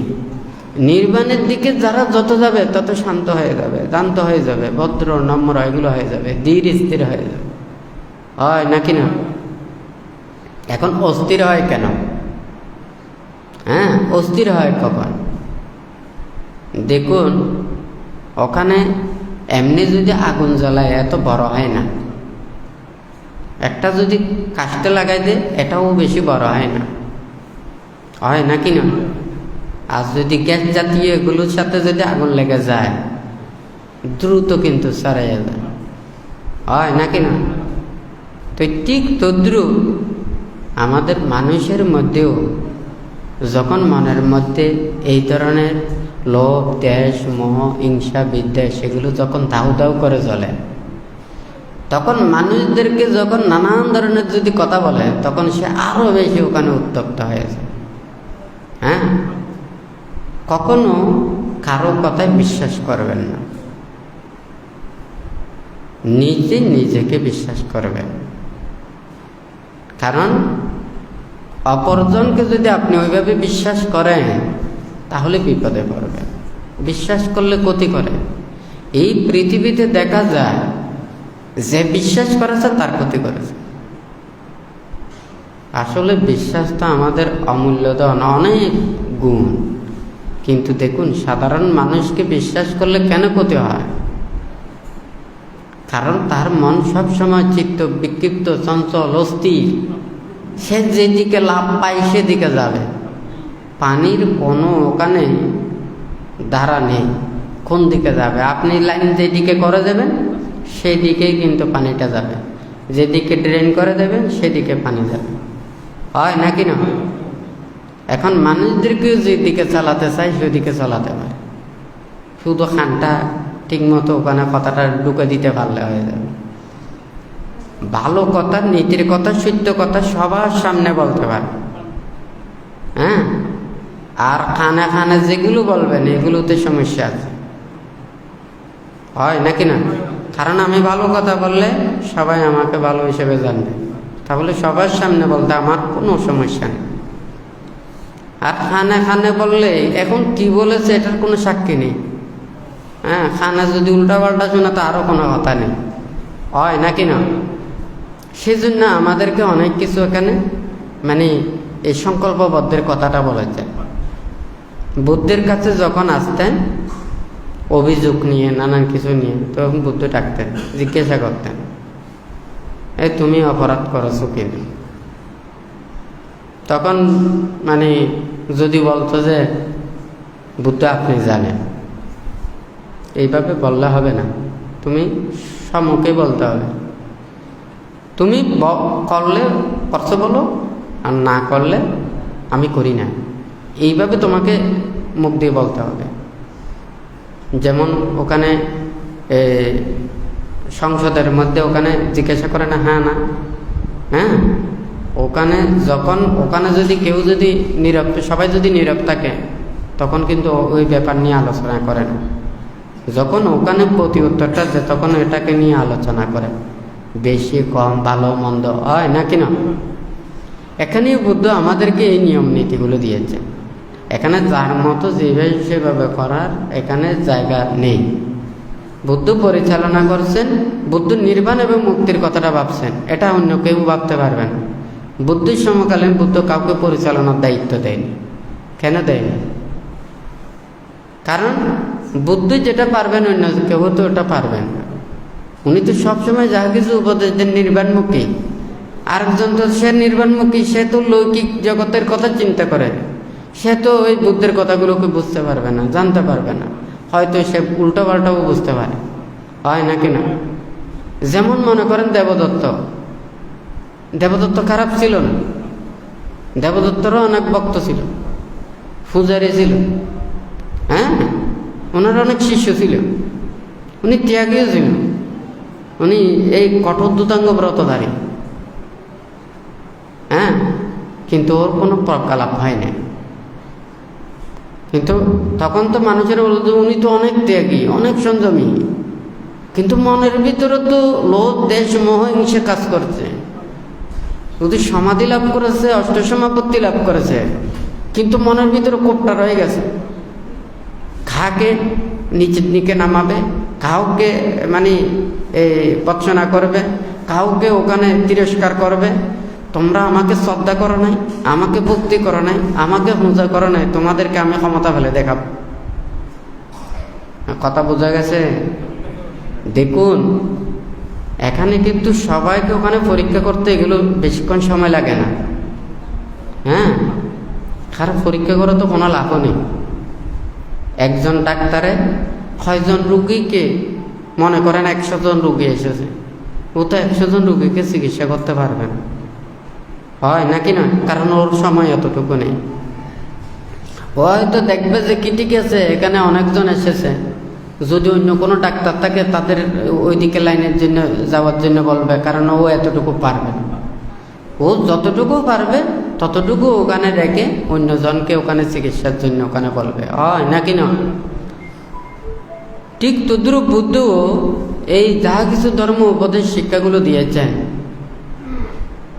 নির্বাণের দিকে যারা যত যাবে তত শান্ত হয়ে যাবে, দান্ত হয়ে যাবে, ভদ্র নম্র এগুলো হয়ে যাবে, ধীর স্থির হয়ে যাবে, হয় নাকি না? এখন অস্থির হয় কেন? হ্যাঁ, অস্থির হয় কখন? দেখুন, ওখানে এমনি যদি আগুন জ্বালায় এত বড় হয় না, একটা যদি কাস্তে লাগাই দেয় এটাও বেশি বড় হয় না, হয় নাকি না? আর যদি গ্যাস জাতীয় এগুলোর সাথে যদি আগুন লেগে যায় দ্রুত কিন্তু ছড়াইয়া যায়, হয় নাকি না? তো ঠিক তদ্রূপ আমাদের মানুষের মধ্যেও যখন মনের মধ্যে এই ধরনের লোভ, দ্বেষ, মোহ, হিংসা, বিদ্বেষ সেগুলো যখন দাউ দাউ করে চলে, তখন মানুষদেরকে যখন নানান ধরনের যদি কথা বলে, তখন সে আরো বেশি ওখানে উত্তপ্ত হয়েছে। হ্যাঁ, কখনো কারো কথায় বিশ্বাস করবেন না, নিজে নিজেকে বিশ্বাস করবেন। কারণ অপরজনকে যদি আপনি ওইভাবে বিশ্বাস করেন, তাহলে বিপদে পড়বেন। বিশ্বাস করলে ক্ষতি করে। এই পৃথিবীতে দেখা যায় যে বিশ্বাস করেছে তার ক্ষতি করেছে। আসলে বিশ্বাসটা আমাদের অমূল্য ধন, অনেক গুণ। কিন্তু দেখুন, সাধারণ মানুষকে বিশ্বাস করলে কেন ক্ষতি হয়? কারণ তার মন সবসময় চিত্ত বিক্ষিপ্ত, চঞ্চল, অস্থির। সে যেদিকে লাভ পায় সেদিকে যাবে। পানির কোনো ওখানে ধারা নেই, কোন দিকে যাবে। আপনি লাইন যেদিকে করে দেবেন সেই দিকেই কিন্তু পানিটা যাবে, যেদিকে ড্রেন করে দেবেন সেদিকে পানি যাবে। হয় নাকি না? এখন মানুষদেরকেও যেদিকে চালাতে চাই সেদিকে চালাতে পারে। শুধু খানটা ঠিক মতো ওখানে কথাটা ঢুকে দিতে পারলে হয়ে যাবে। ভালো কথা, নীতির কথা, সত্য কথা সবার সামনে বলতে পারে। হ্যাঁ, আর খানে খানে যেগুলো বলবেন এগুলোতে সমস্যা আছে। হয় নাকি না? কারণ আমি ভালো কথা বললে সবাই আমাকে ভালো হিসেবে জানবে, তাহলে সবার সামনে বলতে আমার কোনো সমস্যা নেই। আর খানে খানে বললে এখন কি বলেছে এটার কোনো সাক্ষী নেই। হ্যাঁ, খানা যদি উল্টাপাল্টা শোনা তো আরও কোনো কথা নেই। হয় নাকি না? সেজন্য আমাদেরকে অনেক কিছু এখানে মানে এই সংকল্পবদ্ধের কথাটা বলেছে। বুদ্ধের কাছে যখন আসতেন অভিযোগ নিয়ে, নানান কিছু নিয়ে, তখন বুদ্ধ ডাকতেন, জিজ্ঞাসা করতেন, এই তুমি অপরাধ করেছো কিনা? তখন মানে যদি বলতো যে বুদ্ধ আপনি জানেন, এইভাবে বললে হবে না, তুমি সম্মুখে বলতে হবে। তুমি করলে করছো বলো, আর না করলে আমি করি না, এইভাবে তোমাকে মুখ দিয়ে বলতে হবে। যেমন ওখানে সংসদের মধ্যে ওখানে জিজ্ঞাসা করে না, হ্যাঁ না, হ্যাঁ, ওখানে যখন ওখানে যদি কেউ যদি নীরব, সবাই যদি নীরব থাকে তখন কিন্তু ওই ব্যাপার নিয়ে আলোচনা করে না। যখন ওখানে প্রতি উত্তরটা যে তখন এটাকে নিয়ে আলোচনা করে, বেশি কম, ভালো মন্দ, হয় নাকি না? এখানেই বুদ্ধ আমাদেরকে এই নিয়ম নীতিগুলো দিয়েছে। এখানে যার মতো যেভাবে সেভাবে করার এখানে জায়গা নেই। বুদ্ধ পরিচালনা করছেন, বুদ্ধ নির্বাণ এবং মুক্তির কথাটা ভাবছেন, এটা অন্য কেউ ভাবতে পারবেন। বুদ্ধের সমকালীন বুদ্ধ কাউকে পরিচালনার দায়িত্ব দেয়নি। কেন দেয়নি? কারণ বুদ্ধ যেটা পারবেন অন্য কেউ তো ওটা পারবেন না। উনি তো সবসময় যা কিছু উপদেশ দেন নির্বাণমুখী। আরেকজন তো সে নির্বাণমুখী, সে তো লৌকিক জগতের কথা চিন্তা করে, সে তো ওই বুদ্ধের কথাগুলোকে বুঝতে পারবে না, জানতে পারবে না, হয়তো সে উল্টো পাল্টাও বুঝতে পারে। হয় নাকি না? যেমন মনে করেন দেবদত্ত। দেবদত্ত খারাপ ছিল না, দেবদত্তরও অনেক ভক্ত ছিল, পূজারী ছিল। হ্যাঁ, ওনার অনেক শিষ্য ছিল, উনি ত্যাগীও ছিল, উনি এই কঠোর দূতাঙ্গ ব্রতধারী। হ্যাঁ, কিন্তু ওর কোনো প্রকালাপ হয় না। কিন্তু তখন তো মানুষের বলতো উনি তো অনেক ত্যাগী, অনেক সংযমী, কিন্তু মনের ভিতরে তো লোভ, দেশ, মোহ, হিংসে কাজ করছে। যদি সমাধি লাভ করেছে, অষ্টসমাপত্তি লাভ করেছে, কিন্তু মনের ভিতরে কোপটা রয়ে গেছে। কাকে নিচের দিকে নামাবে, কাউকে মানে ভৎসনা করবে, কাউকে ওখানে তিরস্কার করবে। তোমরা আমাকে শ্রদ্ধা করো নাই, আমাকে ভক্তি করো নাই, আমাকে পূজা করো নাই, তোমাদেরকে আমি ক্ষমতা ফেলে দেখাব। কথা বোঝা গেছে? দেখুন, এখানে কিন্তু সবাইকে ওখানে পরীক্ষা করতে এগুলো বেশিক্ষণ সময় লাগে না। হ্যাঁ, খারাপ পরীক্ষা করে তো কোনো লাভও নেই। একজন ডাক্তারে কয়জন রুগীকে, মনে করেন 100 জন রুগী এসেছে, ও তো 100 জন রুগীকে চিকিৎসা করতে পারবে না। হয় নাকি না? কারণ ওর সময় এতটুকু নেই। ও হয়তো দেখবে যে কি ঠিক আছে, এখানে অনেকজন এসেছে, যদি অন্য কোনো ডাক্তার থাকে তাদের ওইদিকে লাইনের জন্য যাওয়ার জন্য বলবে, কারণ ও এতটুকু পারবে না। ও যতটুকু পারবে ততটুকু ওখানে রেখে অন্যজনকে ওখানে চিকিৎসার জন্য ওখানে বলবে, হয় নাকি না? ঠিক তদ্রুপ বুদ্ধও এই যা কিছু ধর্ম উপদেশ শিক্ষাগুলো দিয়েছেন,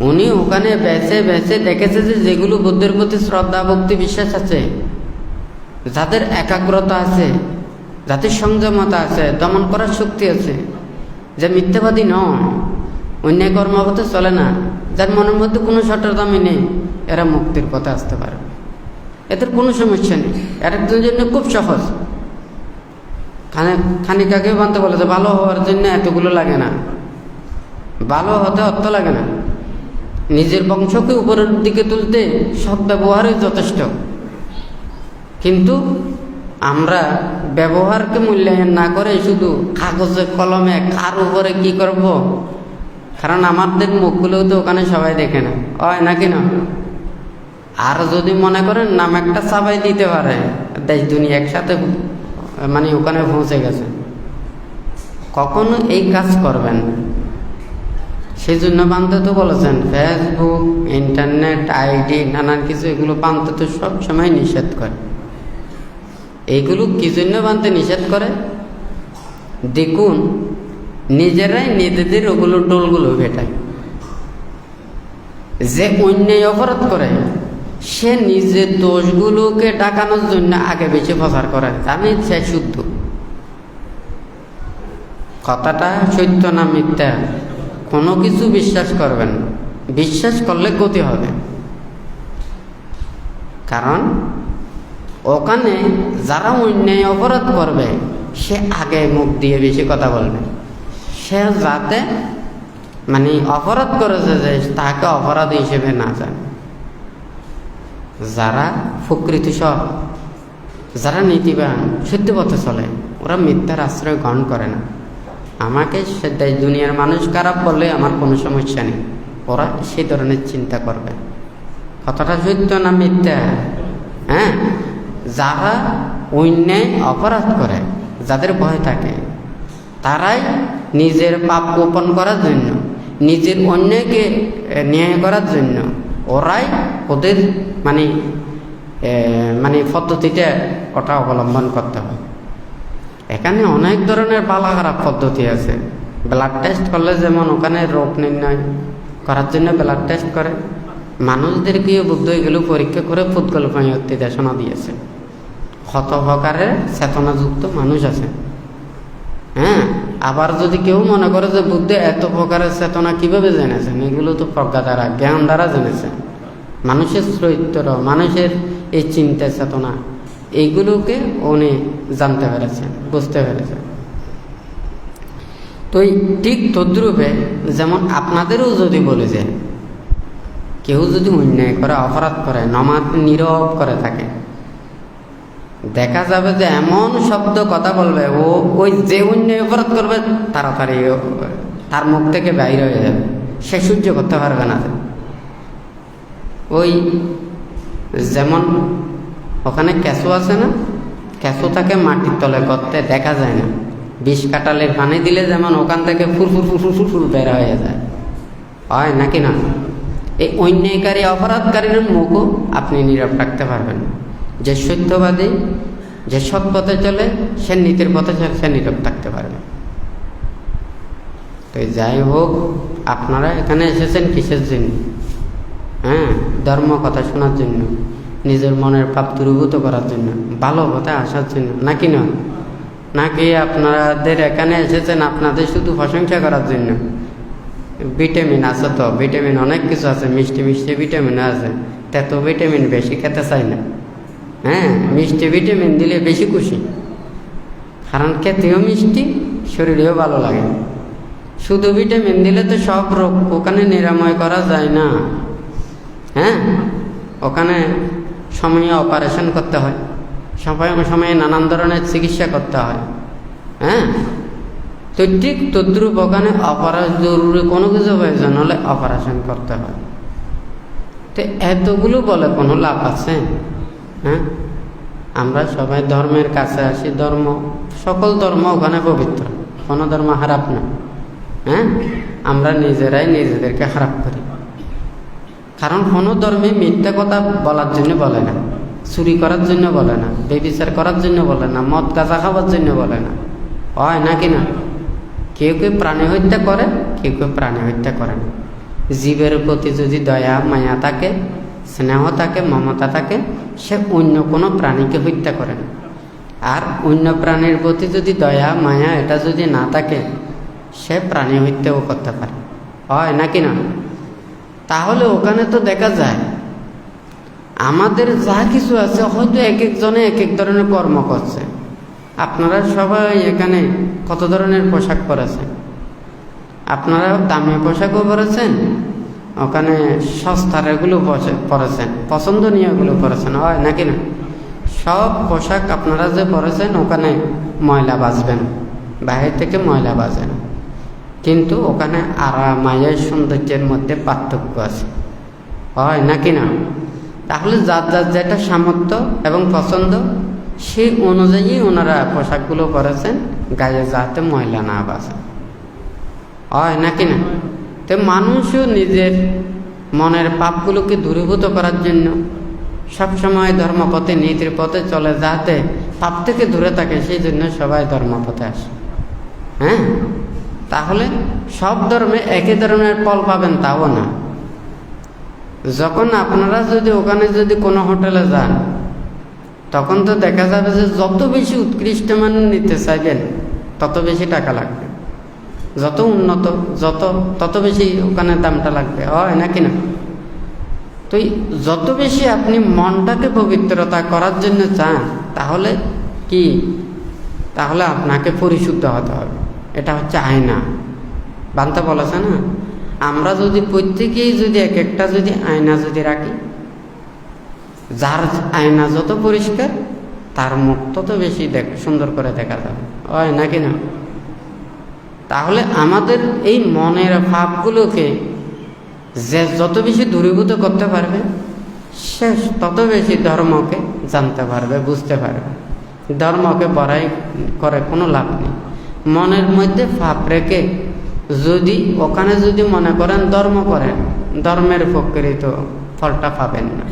উনি ওখানে বেছে বেছে দেখেছে যে যেগুলো বুদ্ধের প্রতি শ্রদ্ধা ভক্তি বিশ্বাস আছে, যাদের একাগ্রতা আছে, যাদের সংযমতা আছে, দমন করার শক্তি আছে, যে মিথ্যাবাদী নয়, অন্যায় কর্মপথে চলে না, যার মনের মধ্যে কোনো সটরদামি নেই, এরা মুক্তির পথে আসতে পারে। এদের কোনো সমস্যা নেই, আরেকজনের জন্য খুব সহজ। খানিকাকে বানতে বলে যে ভালো হওয়ার জন্য এতগুলো লাগে না, ভালো হতে অর্থ লাগে না, নিজের বংশকে উপরের দিকে তুলতে সৎ ব্যবহারই যথেষ্ট। কিন্তু আমরা ব্যবহারকে মূল্যায়ন না করে শুধু কাগজে কলমে কার উপরে কি করব, কারণ আমাদের মুখগুলোও তো ওখানে সবাই দেখে না, হয় নাকি না? আর যদি মনে করেন নাম একটা চাপাই দিতে পারে, দেশ দুনিয়া একসাথে মানে ওখানে পৌঁছে গেছে, কখনো এই কাজ করবেন। সেই জন্য বানতে তো বলেছেন ফেসবুক, ইন্টারনেট, আইডি, নানান কিছু, এগুলো বানতে তো সবসময় নিষেধ করে। এইগুলো কি জন্য বানতে নিষেধ করে? দেখুন, নিজেরাই নিজেদের ওগুলো টোলগুলো ভেটায়। যে অন্যায় অপরাধ করে সে নিজের দোষগুলোকে ডাকানোর জন্য আগে বেশি প্রচার করে, জানি সে শুদ্ধ। কথাটা সত্য না মিথ্যা কোনো কিছু বিশ্বাস করবেন, বিশ্বাস করলে ক্ষতি হবে। কারণ ওখানে যারা অন্যায় অপরাধ করবে সে আগে মুখ দিয়ে বেশি কথা বলবে, সে যাতে মানে অপরাধ করেছে যে তাকে অপরাধ হিসেবে না জানে। যারা প্রকৃতি সব, যারা নীতিবান, সত্য পথে চলে, ওরা মিথ্যার আশ্রয় গ্রহণ করে না। আমাকে দেশ দুনিয়ার মানুষ খারাপ বললে আমার কোনো সমস্যা নেই, ওরা সেই ধরনের চিন্তা করবে। কথাটা সত্য না মিথ্যা? হ্যাঁ, যারা অন্যায় অপরাধ করে, যাদের ভয় থাকে, তারাই নিজের পাপ গোপন করার জন্য, নিজের অন্যায়কে ন্যায় করার জন্য ওরাই ওদের মানে পদ্ধতিটা ওটা অবলম্বন করতে হয়। এখানে অনেক ধরনের ভালো খারাপ পদ্ধতি আছে। ব্লাড টেস্ট করলে যেমন ওখানে রোগ নির্ণয় করার জন্য ব্লাড টেস্ট করে, মানুষদেরকেও বুদ্ধ এগুলো পরীক্ষা করে পুদ্গল্পনীয় নির্দেশনা দিয়েছে। কত প্রকারের চেতনাযুক্ত মানুষ আছে। হ্যাঁ, আবার যদি কেউ মনে করে যে বুদ্ধ এত প্রকারের চেতনা কিভাবে জেনেছেন, এগুলো তো প্রজ্ঞা দ্বারা, জ্ঞান দ্বারা জেনেছেন। মানুষের চরিত্র, মানুষের এই চিন্তা চেতনা, এইগুলোকে উনি জানতে পেরেছেন, বুঝতে পেরেছেন। তো ঠিক তদ্রূপে যেমন আপনাদেরও যদি বলে যে কেউ যদি অন্যায় করে, অপরাধ করে, নীরব করে থাকে, দেখা যাবে যে এমন শব্দ কথা বলবে, ও ওই যে অন্যায় অপরাধ করবে তাড়াতাড়ি তার মুখ থেকে বাইরে হয়ে যাবে, সে সহ্য করতে পারবে না। ওই যেমন ওখানে কেঁচো আছে না, কেঁচো থাকে মাটির তলে করতে দেখা যায় না, বিষ কাটালের পানি দিলে যেমন ওখান থেকে ফুরফুর ফুরফুর ফুরফুর বের হয়ে যায়, হয় নাকি না? এই অন্যায়কারী অপরাধকারীর মুখও আপনি নীরব রাখতে পারবেন। যে সত্যবাদী, যে সৎ পথে চলে, সে নীতির পথে চলে, সে নীরব থাকতে পারবে। তো যাই হোক, আপনারা এখানে এসেছেন কিসের জন্য? হ্যাঁ, ধর্ম কথা শোনার জন্য, নিজের মনের পাপ দূরীভূত করার জন্য, ভালো পথে আসার জন্য, নাকি না? নাকি আপনাদের এখানে এসেছেন আপনাদের শুধু প্রশংসা করার জন্য? ভিটামিন আছে তো, ভিটামিন অনেক কিছু আছে, মিষ্টি মিষ্টি ভিটামিন আছে, তেতো ভিটামিন বেশি খেতে চাই না। হ্যাঁ, মিষ্টি ভিটামিন দিলে বেশি খুশি, কারণ খেতেও মিষ্টি, শরীরেও ভালো লাগে। শুধু ভিটামিন দিলে তো সব রোগ ওখানে নিরাময় করা যায় না। হ্যাঁ, ওখানে সময়ে অপারেশন করতে হয়, সময়ে নানান ধরনের চিকিৎসা করতে হয়। হ্যাঁ, তো ঠিক তদ্রুপ ওখানে জরুরি কোনো কিছু প্রয়োজন হলে অপারেশন করতে হয়। তো এতগুলো বলে কোনো লাভ আছে? হ্যাঁ, আমরা সবাই ধর্মের কাছে আসি, সকল ধর্ম ওখানে পবিত্র, কোনো ধর্ম খারাপ না। হ্যাঁ, আমরা নিজেরাই নিজেদেরকে খারাপ করি, কারণ কোনো ধর্মে মিথ্যা কথা বলার জন্য বলে না, চুরি করার জন্য বলে না, বেবিচার করার জন্য বলে না, মদ গাঁজা খাওয়ার জন্য বলে না, হয় নাকি না? কেউ কেউ প্রাণী হত্যা করে, কেউ কেউ প্রাণী হত্যা করে না। জীবের প্রতি যদি দয়া মায়া থাকে, স্নেহ থাকে, মমতা থাকে, সে অন্য কোনো প্রাণীকে হত্যা করে না। আর অন্য প্রাণীর প্রতি যদি দয়া মায়া এটা যদি না থাকে, সে প্রাণী হত্যাও করতে পারে, হয় নাকি না? তাহলে ওখানে তো দেখা যায় আমাদের যা কিছু আছে হয়তো এক একজনে এক এক ধরনের কর্ম করছে। আপনারা সবাই এখানে কত ধরনের পোশাক পরেছেন, আপনারা দামি পোশাকও পরেছেন, ওখানে সস্তার এগুলো পরেছেন, পছন্দনীয়গুলো পরেছেন, হয় নাকি না? সব পোশাক আপনারা যে পরেছেন ওখানে ময়লা বাজবেন, বাইরে থেকে ময়লা বাজে না, কিন্তু ওখানে আরামায়ের সৌন্দর্যের মধ্যে পার্থক্য আছে, হয় নাকি না? তাহলে যার যার যেটা সামর্থ্য এবং পছন্দ সেই অনুযায়ী ওনারা পোশাকগুলো পরেছেন, গায়ে যাতে ময়লা না বাজে, হয় নাকি না? তো মানুষও নিজের মনের পাপগুলোকে দূরীভূত করার জন্য সবসময় ধর্মপথে নীতির পথে চলে, যাতে পাপ থেকে দূরে থাকে, সেই জন্য সবাই ধর্মপথে আসে। হ্যাঁ, তাহলে সব ধর্মে একই ধরনের ফল পাবেন তাও না। যখন আপনারা যদি ওখানে যদি কোনো হোটেলে যান, তখন তো দেখা যাবে যে যত বেশি উৎকৃষ্ট মান নিতে চাইবেন তত বেশি টাকা লাগবে, যত উন্নত তত বেশি ওখানে দামটা লাগবে, হয় নাকি না? তো যত বেশি আপনি মনটাকে পবিত্রতা করার জন্য চান, তাহলে কি, তাহলে আপনাকে পরিশুদ্ধ হতে হবে। এটা হচ্ছে আয়না, বান্তা বলেছে না, আমরা যদি প্রত্যেকেই যদি এক একটা যদি আয়না যদি রাখি, যার আয়না যত পরিষ্কার তার মুখ তত বেশি সুন্দর করে দেখা যাবে, হয় নাকি না? তাহলে আমাদের এই মনের ভাবগুলোকে যে যত বেশি দূরীভূত করতে পারবে, সে তত বেশি ধর্মকে জানতে পারবে, বুঝতে পারবে। ধর্মকে বড়াই করে কোনো লাভ নেই। মনের মধ্যে ভাব রেখে যদি ওখানে যদি মনে করেন ধর্ম করেন, ধর্মের প্রকৃত ফলটা পাবেন না।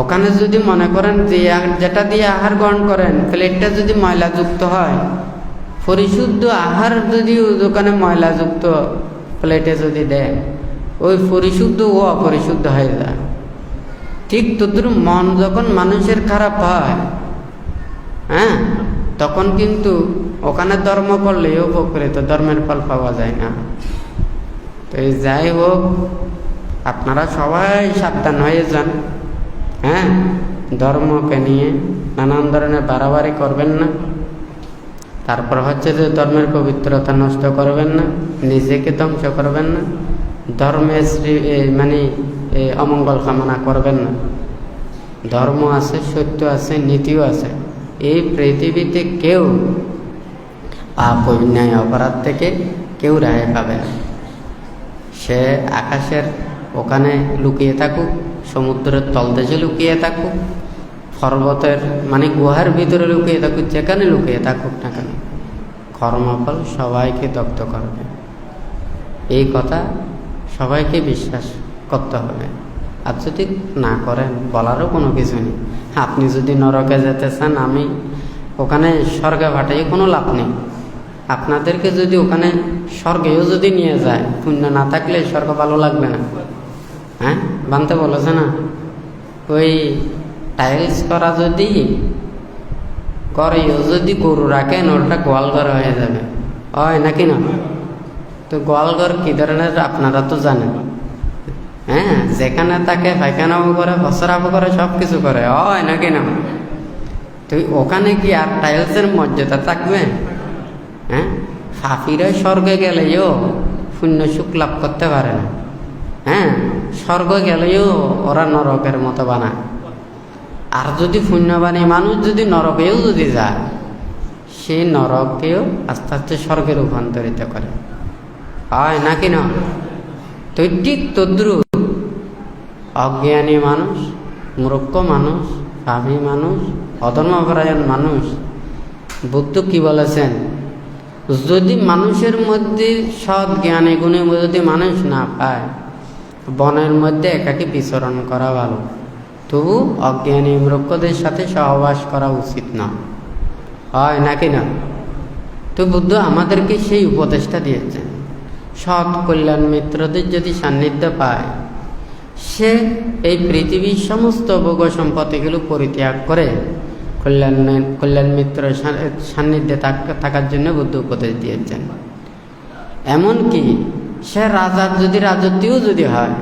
ওখানে যদি মনে করেন যে যেটা দিয়ে আহার গ্রহণ করেন প্লেটটা যদি ময়লাযুক্ত হয়, পরিশুদ্ধ আহার যদি ওখানে ময়লাযুক্ত প্লেটে যদি দেয়, ওই পরিশুদ্ধ ও অপরিশুদ্ধ হয়ে যায়। ঠিক তদ্রুপ মন যখন মানুষের খারাপ হয়, হ্যাঁ, তখন কিন্তু ওখানে ধর্ম করলেও প্রকৃত ধর্মের ফল পাওয়া যায় না। তো যাই হোক, আপনারা সবাই সাবধান হয়ে যান। হ্যাঁ, ধর্মকে নিয়ে নানান ধরনের বাড়াবাড়ি করবেন না। তারপর হচ্ছে যে ধর্মের পবিত্রতা নষ্ট করবেন না, নিজেকে ধ্বংস করবেন না, ধর্মের মানে অমঙ্গল কামনা করবেন না। ধর্ম আছে, সত্য আছে, নীতিও আছে। এই পৃথিবীতে কেউ পাপ অন্যায় অপরাধ থেকে কেউ রেহাই পাবে না। সে আকাশের ওখানে লুকিয়ে থাকুক, সমুদ্রের তলদেশে লুকিয়ে থাকুক, পর্বতের মানে গুহার ভিতরে লুকিয়ে থাকুক, যেখানে লুকিয়ে থাকুক না কেন, কর্মফল সবাইকে দগ্ধ করবে। এই কথা সবাইকে বিশ্বাস করতে হবে। আর যদি না করেন, বলারও কোনো কিছু নেই। আপনি যদি নরকে যেতে চান, আমি ওখানে স্বর্গে পাঠাই, কোনো লাভ নেই। আপনাদেরকে যদি ওখানে স্বর্গেও যদি নিয়ে যায়, পুণ্য না থাকলে স্বর্গ ভালো লাগবে না। হ্যাঁ, বানতে বলেছে না, ওই টাইলস করা যদি করেও যদি গরু রাখেন, ওটা গোয়ালঘর হয়ে যাবে, হয় নাকি না? তো গোয়ালঘর কী ধরনের আপনারা তো জানেন। হ্যাঁ, যেখানে তাকে পায়খানাও করে, ফসরাও করে, সব কিছু করে, হয় নাকি না? তো ওখানে কি আর টাইলসের মর্যাদা থাকবে? হ্যাঁ, ফাফিরা স্বর্গে গেলেও পুণ্য সুখ লাভ করতে পারে না। হ্যাঁ, স্বর্গ গেলেও ওরা নরকের মতো বানায়। আর যদি পুণ্যবানী মানুষ যদি নরকেও যদি যায়, সেই নরককেও আস্তে আস্তে স্বর্গে রূপান্তরিত করে, হয় নাকি না? তো ঠিক তদ্রুপ অজ্ঞানী মানুষ, মূর্খ মানুষ পাপী মানুষ, অধর্মপরায়ণ মানুষ। বুদ্ধ কি বলেছেন, যদি মানুষের মধ্যে সৎ জ্ঞানে গুণে যদি মানুষ না পায়, বনের মধ্যে একাকী বিচরণ করা ভালো, তবু অজ্ঞানী মূর্খদের সাথে সহবাস করা উচিত না, হয় নাকি না? তো বুদ্ধ আমাদেরকে সেই উপদেশটা দিয়েছেন, সৎ কল্যাণ মিত্রদের যদি সান্নিধ্য পায়, সে এই পৃথিবীর সমস্ত ভোগ সম্পত্তিগুলো পরিত্যাগ করে কল্যাণ মিত্র সান্নিধ্যে থাকার জন্য বুদ্ধ উপদেশ দিয়েছেন। এমনকি সে রাজার যদি রাজত্বও যদি হয়,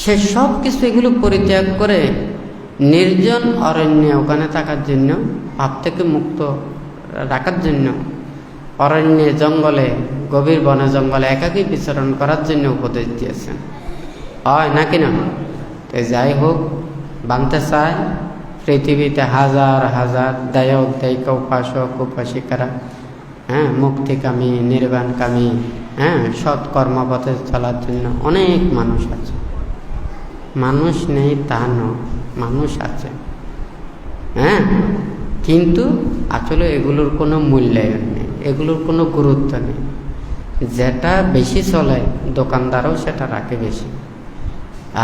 সে সব কিছু এগুলো পরিত্যাগ করে নির্জন অরণ্যে ওখানে থাকার জন্য, পাপ থেকে মুক্ত রাখার জন্য অরণ্যে জঙ্গলে, গভীর বনে জঙ্গলে একাকী বিচরণ করার জন্য উপদেশ দিয়েছেন, হয় নাকি না? তো যাই হোক, বানতে চায় পৃথিবীতে হাজার হাজার দায়ক দায়িকা, উপাসক উপাসিকারা, মুক্তিকামী, নির্বাণকামী, সৎ কর্মপথে চলার জন্য অনেক মানুষ আছে। মানুষ নেই তা নয়, মানুষ আছে, কিন্তু আসলে এগুলোর কোনো মূল্যায়ন নেই, এগুলোর কোনো গুরুত্ব নেই। যেটা বেশি চলে দোকানদারও সেটা রাখে বেশি।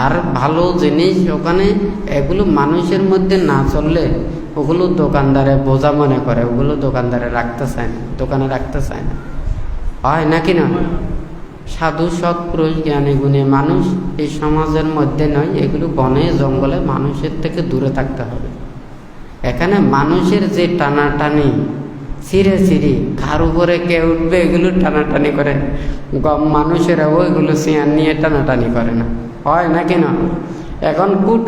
আর ভালো জিনিস ওখানে এগুলো মানুষের মধ্যে না চললে ওগুলো দোকানদারে বোঝা মনে করে, ওগুলো দোকানদারে রাখতে চায় না, দোকানে রাখতে চায় না, হয় নাকি না? সাধু সৎ পুরুষ জ্ঞানী গুণী মানুষ এই সমাজের মধ্যে নয়, এগুলো বনে জঙ্গলে মানুষের থেকে দূরে থাকতে হবে। এখানে মানুষের যে টানাটানি, ছিঁড়ে ছিঁড়ি কার উপরে কে উঠবে এগুলো টানাটানি করে, মানুষেরাও এগুলো চেয়ার নিয়ে টানাটানি করে না, হয় নাকি না? এখন কুট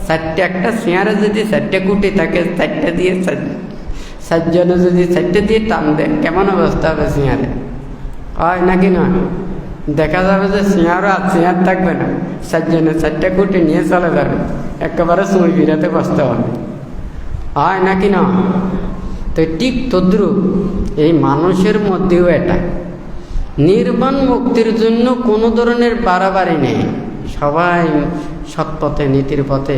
চারটে, একটা চেয়ারে যদি চারটে কুটি থাকে, চারটে দিয়ে চারজনে যদি চারটে দিয়ে টান দেয়, কেমন অবস্থা হবে চেয়ারে, হয় নাকি না? দেখা যাবে যে চেয়ারও আর চেয়ার থাকবে না, চারজনে চারটে কুটি নিয়ে চলে যাবে, একেবারে চুই ফিরাতে বসতে হবে, হয় নাকি না? তো ঠিক তদ্রুপ এই মানুষের মধ্যেও এটা নির্বাণ মুক্তির জন্য কোনো ধরনের বাড়াবাড়ি নেই, সবাই সৎপথে নীতির পথে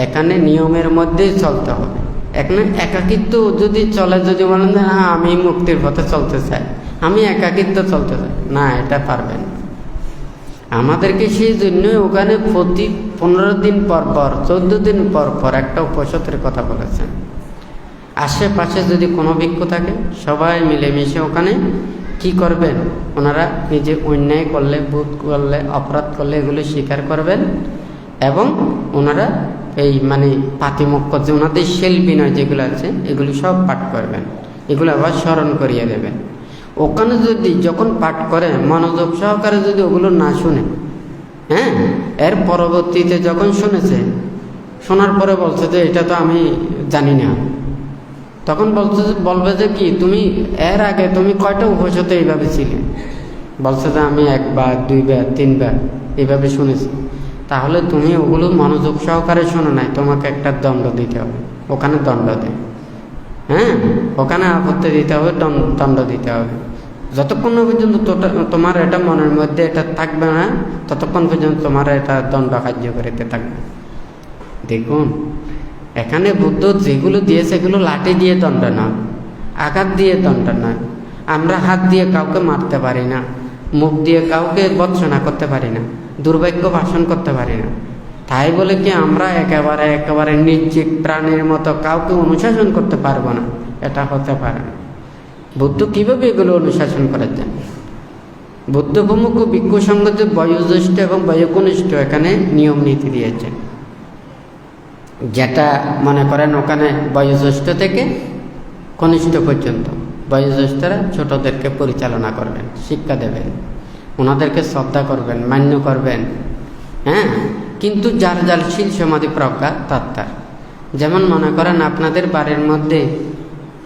এখানে নিয়মের মধ্যেই চলতে হবে। এখানে একাকিত্ব যদি চলে, যদি বলেন যে হ্যাঁ আমি মুক্তির পথে চলতে চাই, আমি একাকিত্ব চলতে চাই না, এটা পারবেন। আমাদেরকে সেই জন্য ওখানে প্রতি 15 দিন পর পর, 14 দিন পর পর একটা উপসতের কথা বলেছেন। আশেপাশে যদি কোনো ভিক্ষু থাকে, সবাই মিলেমিশে ওখানে কি করবেন, ওনারা নিজে অন্যায় করলে, ভুল করলে, অপরাধ করলে এগুলো স্বীকার করবেন, এবং ওনারা এই পাতিমুখ্য যে ওনাদের শিল্পীনয় যেগুলো আছে এগুলো সব পাঠ করবেন, এগুলো আবার স্মরণ করিয়ে দেবেন। ওখানে যদি যখন পাঠ করে মনোযোগ সহকারে যদি ওগুলো না শুনে, এর পরবর্তীতে যখন শুনেছে, শোনার পরে বলছে যে এটা তো আমি জানি না, তখন বলবে যে কি তুমি এর আগে তুমি কয়টা উপসতে এইভাবে ছিলে? বলছে যে আমি 1 বার 2 বার 3 বার এইভাবে শুনেছি। তাহলে তুমি ওগুলো মনোযোগ সহকারে শোনো নাই, তোমাকে একটা দণ্ড দিতে হবে, ওখানে দণ্ড দেয়, ওখানে আপত্তি দিতে হবে, দণ্ড দিতে হবে। যতক্ষণ পর্যন্ত তোমার এটা মনের মধ্যে এটা থাকবে না, ততক্ষণ পর্যন্ত তোমার এটা দণ্ড কার্যকরিতে থাকবে। দেখুন এখানে বুদ্ধ যেগুলো দিয়েছে এগুলো লাঠি দিয়ে দণ্ড না, আঘাত দিয়ে দণ্ড নয়। আমরা হাত দিয়ে কাউকে মারতে পারি না, মুখ দিয়ে কাউকে ভর্ৎসনা করতে পারি না, দুর্ভাগ্য ভাষণ করতে পারি না। তাই বলে কি আমরা একেবারে নির্জীব প্রাণীর মতো কাউকে অনুশাসন করতে পারবো না? এটা হতে পারে না। বুদ্ধ কিভাবে এগুলো অনুশাসন করেছেন? বুদ্ধ প্রমুখ ভিক্ষু সঙ্গ যে বয়োজ্যেষ্ঠ এবং বয়োকনিষ্ঠ এখানে নিয়ম নীতি দিয়েছেন, যেটা মনে করেন ওখানে বয়োজ্যেষ্ঠ থেকে কনিষ্ঠ পর্যন্ত বয়োজ্যেষ্ঠরা ছোটদেরকে পরিচালনা করবেন, শিক্ষা দেবেন, ওনাদেরকে শ্রদ্ধা করবেন, মান্য করবেন, কিন্তু যার যার শীল সমাধি প্রজ্ঞা তার। যেমন মনে করেন আপনাদের বাড়ির মধ্যে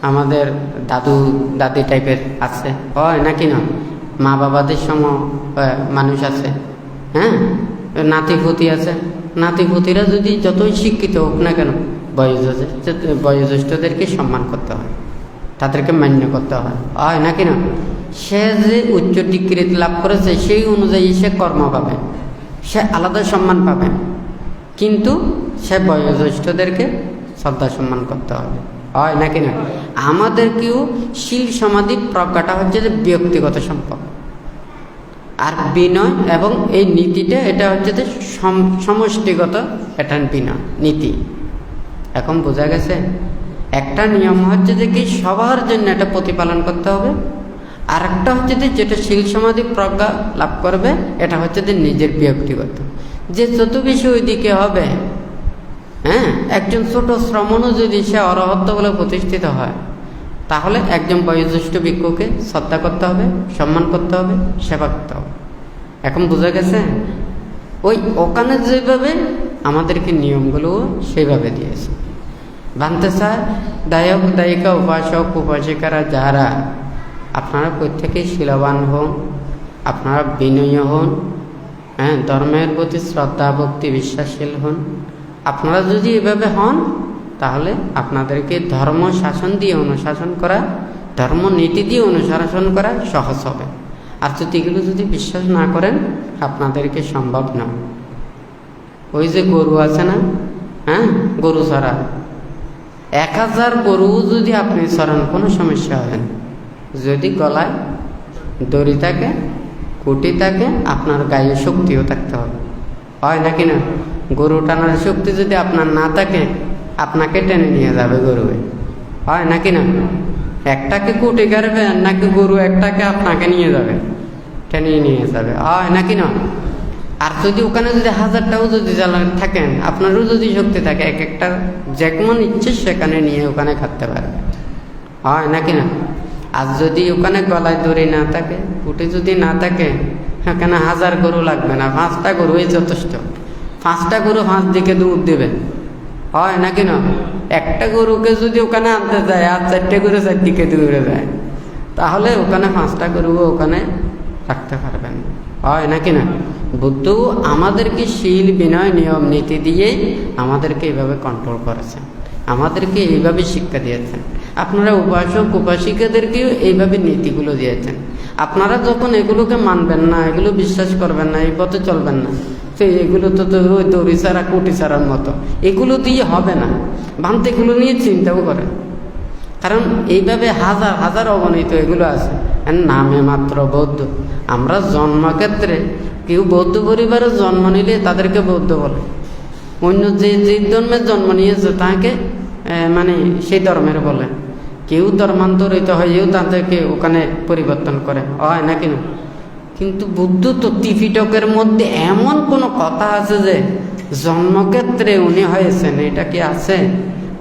আমাদের দাদু দাদি টাইপের আছে, হয় নাকি না? মা বাবাদের সম মানুষ আছে, নাতিপুতি আছে। নাতিপুতিরা যদি যতই শিক্ষিত হোক না কেন, বয়োজ্যেষ্ঠদেরকে সম্মান করতে হয়, তাদেরকে মান্য করতে হয়, হয় নাকি না? সে যে উচ্চ ডিগ্রি লাভ করেছে সেই অনুযায়ী সে কর্ম পাবে, সে আলাদা সম্মান পাবে, কিন্তু সে বয়োজ্যেষ্ঠদেরকে শ্রদ্ধা সম্মান করতে হবে, হয় নাকি না? আমাদেরকেও শীল সমাধি প্রজ্ঞাটা হচ্ছে যে ব্যক্তিগত সম্পর্ক, আর বিনয় এবং এই নীতিটা এটা হচ্ছে যে সমষ্টিগত একটা বিনয় নীতি। এখন বোঝা গেছে? একটা নিয়ম হচ্ছে যে কি সবার জন্য এটা প্রতিপালন করতে হবে, আর একটা হচ্ছে যে যেটা শীল সমাধি প্রজ্ঞা লাভ করবে এটা হচ্ছে যে নিজের ব্যক্তিগত, যে যত বেশি ওই দিকে হবে। হ্যাঁ, একজন ছোট শ্রমণও যদি সে অরহত্ত বলে প্রতিষ্ঠিত হয়, তাহলে একজন বয়োজ্যেষ্ঠ ভিক্ষুকে শ্রদ্ধা করতে হবে, সম্মান করতে হবে, সেবা করতে হবে। এখন বোঝা গেছে? ওখানে যেভাবে আমাদেরকে নিয়মগুলো সেইভাবে দিয়েছে। জানতে চায় দায়ক দায়িকা উপাসক উপাসিকারা যারা, আপনারা প্রত্যেকেই শীলবান হন, আপনারা বিনয়ী হন, হ্যাঁ, ধর্মের প্রতি শ্রদ্ধা ভক্তি বিশ্বাসশীল হন। আপনারা যদি এভাবে হন তাহলে আপনাদেরকে ধর্ম শাসন দিয়ে অনুশাসন করা, ধর্ম নীতি দিয়ে অনুশাসন করা সহজ হবে। আর যদি এগুলো যদি বিশ্বাস না করেন আপনাদেরকে সম্ভব না। ওই যে গরু আছে না, হ্যাঁ, গরু চড়া, 1000 গরু যদি আপনি চড়ান কোনো সমস্যা হবে না। যদি গলায় দড়ি থাকে, কুটি থাকে, আপনার গায়ে শক্তিও থাকতে হবে, হয় নাকি না? গরু টানার শক্তি যদি আপনার না থাকে আপনাকে টেনে নিয়ে যাবে গরু, হয় নাকি না? একটাকে কুটি গাড়বে নাকি গরু একটাকে আপনাকে নিয়ে যাবে, টেনে নিয়ে যাবে, হয় নাকি না? আর যদি ওখানে যদি 1000টাও যদি থাকেন, আপনারও যদি শক্তি থাকে, এক একটা যেমন ইচ্ছে সেখানে নিয়ে ওখানে খাটতে পারবে, হয় নাকি না? আর যদি ওখানে গলায় দড়ি না থাকে, কুটি যদি না থাকে, সেখানে 1000 গরু লাগবে না, 5টা গরুই যথেষ্ট। 5টা গরু 5 দিকে দৌড় দেবে, হয় নাকি না? একটা গরুকে যদি ওখানে আনতে যায় আর 4টে গরু 4 দিকে দৌড়ে যায়, তাহলে ওখানে 5টা গরু ওখানে রাখতে পারবেন, হয় নাকি না? বুদ্ধ আমাদেরকে শীল বিনয় নিয়ম নীতি দিয়ে আমাদেরকে এইভাবে কন্ট্রোল করেছেন, আমাদেরকে এইভাবে শিক্ষা দিয়েছেন। আপনারা উপাসক উপাসিকাদেরকেও এইভাবে নীতিগুলো দিয়েছেন। আপনারা যখন এগুলোকে মানবেন না, এগুলো বিশ্বাস করবেন না, এই পথে চলবেন না, তো এগুলো তো ওই দড়ি ছাড়া কুটি ছাড়ার মতো, এগুলো দিয়ে হবে না। ভান্তে এগুলো নিয়ে চিন্তাও করেন, কারণ এইভাবে হাজার হাজার অগণিত এগুলো আছে। নামে মাত্র বৌদ্ধ। আমরা জন্মক্ষেত্রে কেউ বৌদ্ধ পরিবারে জন্ম নিলে তাদেরকে বৌদ্ধ বলে, অন্য যে যে ধর্মের জন্ম নিয়েছে তাকে মানে সেই ধর্মের বলে। কেউ ধর্মান্তরিত হয়েও তাদেরকে ওখানে পরিবর্তন করে, হয় নাকি না? কিন্তু বুদ্ধ তো ত্রিপিটকের মধ্যে এমন কোনো কথা আছে যে জন্মক্ষেত্রে উনি হয়েছেন, এটা কি আছে?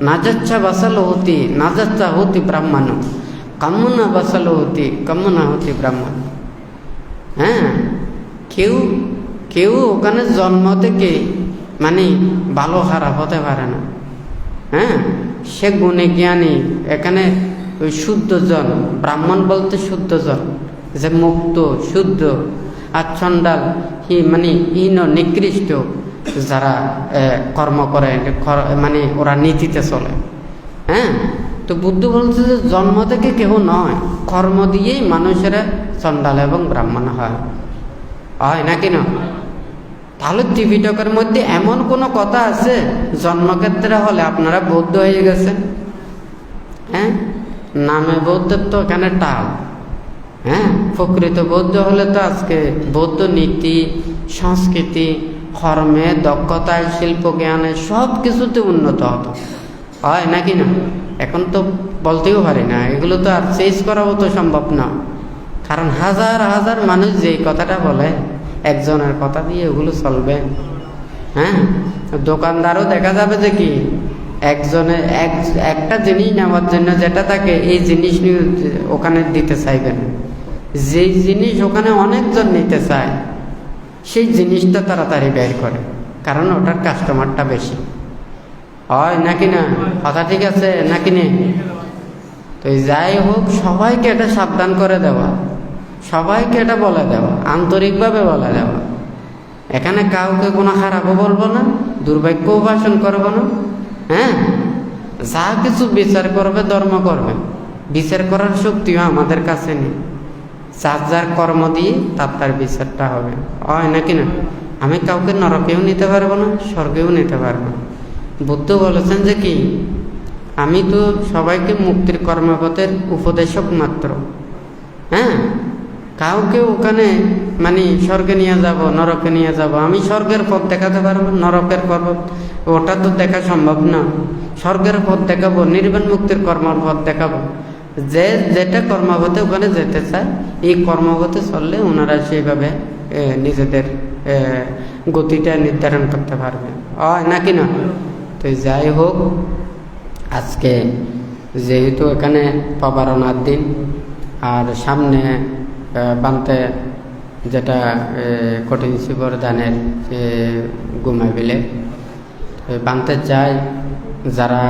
না যাচ্ছা বাসালো হতি না যাচ্ছা হতি ব্রাহ্মণ, কামনা বাসালো হতি কামনা হতি ব্রাহ্মণ। হ্যাঁ, কেউ কেউ ওখানে জন্ম থেকে মানে ভালো খারাপ হতে পারে না। হ্যাঁ, সে গুণে জ্ঞানী, এখানে ওই শুদ্ধজন, ব্রাহ্মণ বলতে শুদ্ধজন, যে মুক্ত শুদ্ধ, আর চণ্ডাল মানে হীন নিকৃষ্ট যারা কর্ম করে, মানে ওরা নীতিতে চলে। হ্যাঁ, তো বুদ্ধ বলছে যে জন্ম থেকে কেউ নয়, কর্ম দিয়েই মানুষেরা চণ্ডাল এবং ব্রাহ্মণ হয়, হয় নাকি না? তাহলে ত্রিপিটকের মধ্যে এমন কোনো কথা আছে জন্মক্ষেত্রে হলে আপনারা বৌদ্ধ হয়ে গেছেন? হ্যাঁ, নামে বৌদ্ধত্ব এখানে টাল। হ্যাঁ, প্রকৃত বৌদ্ধ হলে তো আজকে বৌদ্ধ নীতি সংস্কৃতি কর্মে দক্ষতায় শিল্প জ্ঞানে সব কিছুতে উন্নত হতো, হয় নাকি না? এখন তো বলতেও পারি না, এগুলো তো আর চেঞ্জ করাও তো সম্ভব না, কারণ হাজার হাজার মানুষ যেই কথাটা বলে একজনের কথা দিয়ে ওগুলো চলবে। হ্যাঁ, দোকানদারও দেখা যাবে যে কি একজনে একটা জিনিস নেওয়ার জন্য যেটা তাকে এই জিনিস নিয়ে ওখানে দিতে চাইবেন, যেই জিনিস ওখানে অনেকজন নিতে চায় সেই জিনিসটা তাড়াতাড়ি বের করে, কারণ ওটার কাস্টমারটা বেশি, হয় নাকি না? কথা ঠিক আছে নাকি নে? তো যাই হোক, সবাইকে এটা সাবধান করে দেওয়া, সবাইকে এটা বলে দেওয়া, আন্তরিকভাবে বলে দেওয়া। এখানে কাউকে কোনো খারাপও বলবো না, দুর্ভাগ্যও ভাষণ করবো না। হ্যাঁ, যা কিছু বিচার করবে ধর্ম করবে, বিচার করার শক্তিও আমাদের কাছে নেই। যার যার কর্ম দিয়ে তার তার বিচারটা হবে, হয় নাকি না? আমি কাউকে নরকেও নিতে পারবো না, স্বর্গেও নিতে পারবো না। বুদ্ধ বলেছেন যে কি, আমি তো সবাইকে মুক্তির কর্মপথের উপদেশক মাত্র। হ্যাঁ, কাউকে ওখানে মানে স্বর্গে নিয়ে যাব, নরকে নিয়ে যাব, আমি স্বর্গের পথ দেখাতে পারবো, নরকের পথ ওটা তো দেখা সম্ভব না। স্বর্গের পথ দেখাবো, নির্বাণ মুক্তির কর্মের পথ দেখাবো। যে যেটা কর্মপথে ওখানে যেতে চায়, এই কর্মপথে চললে ওনারা সেইভাবে নিজেদের গতিটা নির্ধারণ করতে পারবে, নাকি না? তো যাই হোক, আজকে যেহেতু এখানে প্রবারণার দিন, আর সামনে বানতে যেটা কঠিন শিবর দানের ঘুমাইবিলে বানতে চায়, যারা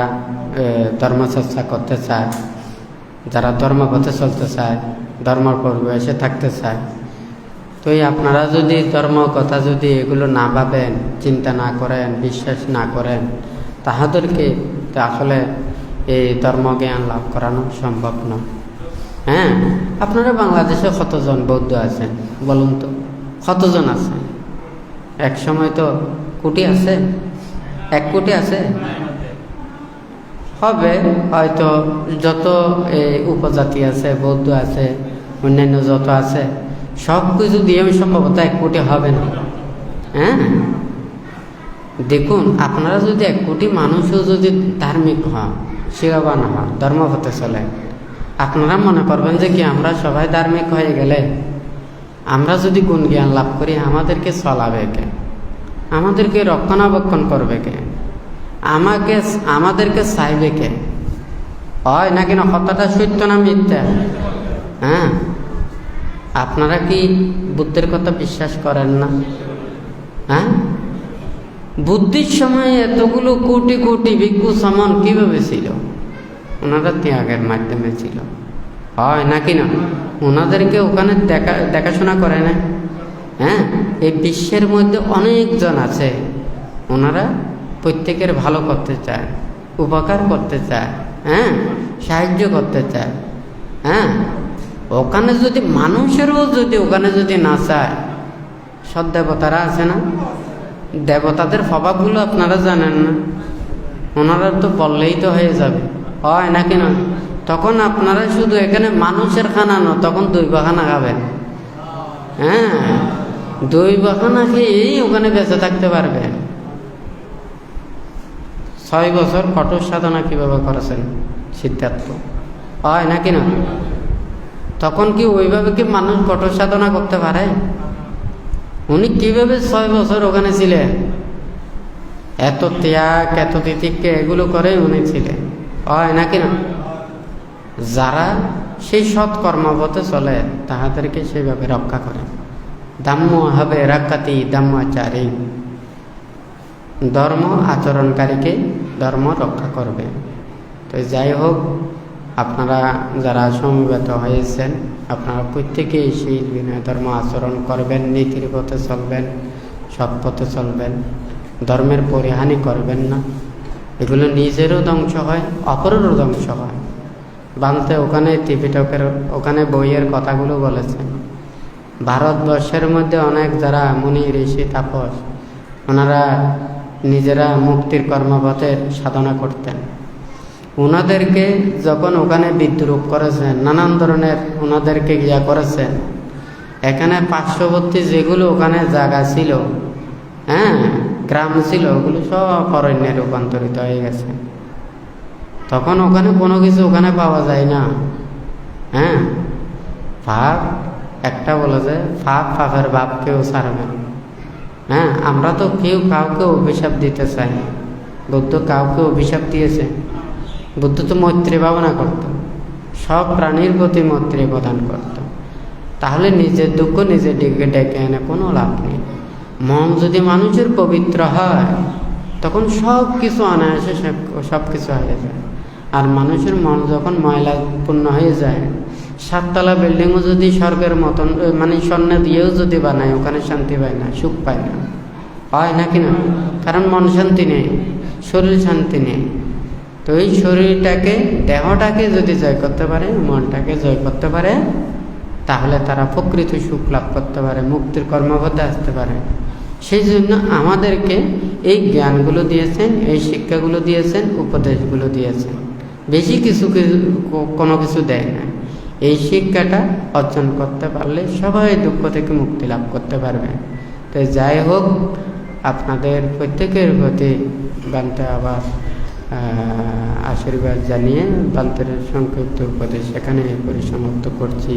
ধর্মচর্চা করতে চায়, যারা ধর্মপথে চলতে চায়, ধর্মের পরিবেশে থাকতে চায়, তো আপনারা যদি ধর্ম কথা যদি এগুলো না ভাবেন, চিন্তা না করেন, বিশ্বাস না করেন, তাহাদেরকে আসলে এই ধর্মজ্ঞান লাভ করানো সম্ভব না। হ্যাঁ, আপনারা বাংলাদেশে কতজন বৌদ্ধ আছেন বলুন তো? কতজন আছেন? এক সময় তো কোটি আছে, 1 কোটি আছে হবে হয়তো। যত উপজাতি আছে, বৌদ্ধ আছে, অন্যান্য যত আছে, সব কিছু দিয়ে সম্ভবত 1 কোটি হবে না। হ্যাঁ, দেখুন, আপনারা যদি 1 কোটি মানুষও যদি ধার্মিক হন, শিরবান হন, ধর্মপথে চলে, আপনারা মনে করবেন যে কি আমরা সবাই ধার্মিক হয়ে গেলে, আমরা যদি গুণ জ্ঞান লাভ করি, আমাদেরকে চলাবে কে? আমাদেরকে রক্ষণাবেক্ষণ করবে কে? আমাদেরকে চাইবে কে? হয় নাকি না? কথাটা সত্য না মিথ্যা? হ্যাঁ, আপনারা কি বুদ্ধের কথা বিশ্বাস করেন না? হ্যাঁ, বুদ্ধির সময় এতগুলো কোটি কোটি ভিক্ষু সমান কিভাবে ছিল? ওনারা ত্যাগের মাধ্যমে ছিল, হয় নাকি না? ওনাদেরকে ওখানে দেখাশোনা করে না? হ্যাঁ, এই বিশ্বের মধ্যে অনেকজন আছে, ওনারা প্রত্যেকের ভালো করতে চায়, উপকার করতে চায়, হ্যাঁ, সাহায্য করতে চায়। হ্যাঁ, ওখানে যদি মানুষেরও যদি ওখানে যদি না চায়, সৎ দেবতারা আছে না, দেবতাদের স্বভাবগুলো আপনারা জানেন না? ওনারা তো বললেই তো হয়ে যাবে, হয় নাকি না? তখন আপনারা শুধু এখানে মানুষের খানা না, তখন 2 বাখানা খাবেন। হ্যাঁ, 2 বাখানা খেয়েই ওখানে বেঁচে থাকতে পারবেন। 6 বছর কঠোর সাধনা কিভাবে করেছেন সিদ্ধার্থ, হয় নাকি না? তখন কি ওইভাবে কি মানুষ কঠোর সাধনা করতে পারে? উনি কিভাবে 6 বছর ওখানে ছিলেন? এত ত্যাগ, এত তিতিক্ষা এগুলো করে উনি ছিলেন, হয় নাকি না? যারা সেই সৎ কর্মপথে চলে, তাহাদেরকে সেইভাবে রক্ষা করে। ধম্ম হবে রাখাতি ধম্মাচারী, ধর্ম আচরণকারীকে ধর্ম রক্ষা করবে। তো যাই হোক, আপনারা যারা সমবেত হয়েছেন, আপনারা প্রত্যেকেই সেই ধর্ম আচরণ করবেন, নীতির পথে চলবেন, সৎ পথে চলবেন, ধর্মের পরিহানি করবেন না। এগুলো নিজেরও ধ্বংস হয়, অপরেরও ধ্বংস হয়। বানতে ওখানে ত্রিপিটকের ওখানে বইয়ের কথাগুলো বলেছেন। ভারতবর্ষের মধ্যে অনেক যারা মুনি ঋষি তাপস, ওনারা নিজেরা মুক্তির কর্মপথের সাধনা করতেন। ওনাদেরকে যখন ওখানে বিদ্রুপ করেছেন, নানান ধরনের ওনাদেরকে ইয়া করেছেন, এখানে পার্শ্ববর্তী যেগুলো ওখানে জায়গা ছিল, হ্যাঁ, গ্রাম ছিল, ওগুলো সব অরণ্যে রূপান্তরিত হয়ে গেছে। তখন ওখানে কোনো কিছু ওখানে পাওয়া যায় না। হ্যাঁ, পাপ একটা বলে যে পাপের বাপ কেউ ছাড়বে। হ্যাঁ, আমরা তো কেউ কাউকে অভিশাপ দিতে চাই না। বুদ্ধ কাউকে অভিশাপ দিয়েছে? বুদ্ধ তো মৈত্রী ভাবনা করত, সব প্রাণীর প্রতি মৈত্রী প্রদান করত। তাহলে নিজের দুঃখ নিজে ডেকে এনে কোনো লাভ নেই। মন যদি মানুষের পবিত্র হয়, তখন সব কিছু অনায়াসে সব কিছু হয়ে যায়। আর মানুষের মন যখন ময়লাপূর্ণ হয়ে যায়, 7 তলা বিল্ডিংও যদি স্বর্গের মতন মানে স্বর্ণ দিয়েও যদি বানায়, ওখানে শান্তি পায় না, সুখ পায় না, হয় নাকি না? কারণ মন শান্তি নেই, শরীর শান্তি নেই। তো এই শরীরটাকে, দেহটাকে যদি জয় করতে পারে, মনটাকে জয় করতে পারে, তাহলে তারা প্রকৃত সুখ লাভ করতে পারে, মুক্তির কর্মপথে আসতে পারে। সেই জন্য আমাদেরকে এই জ্ঞানগুলো দিয়েছেন, এই শিক্ষাগুলো দিয়েছেন, উপদেশগুলো দিয়েছেন। বেশি কোনো কিছু দেয় না। এই শিক্ষাটা অর্জন করতে পারলে সবাই দুঃখ থেকে মুক্তি লাভ করতে পারবে। তো যাই হোক, আপনাদের প্রত্যেকের প্রতি বান্তে আবার আশীর্বাদ জানিয়ে বান্তের সংক্ষিপ্ত উপদেশ এখানে পরিসমাপ্ত করছি।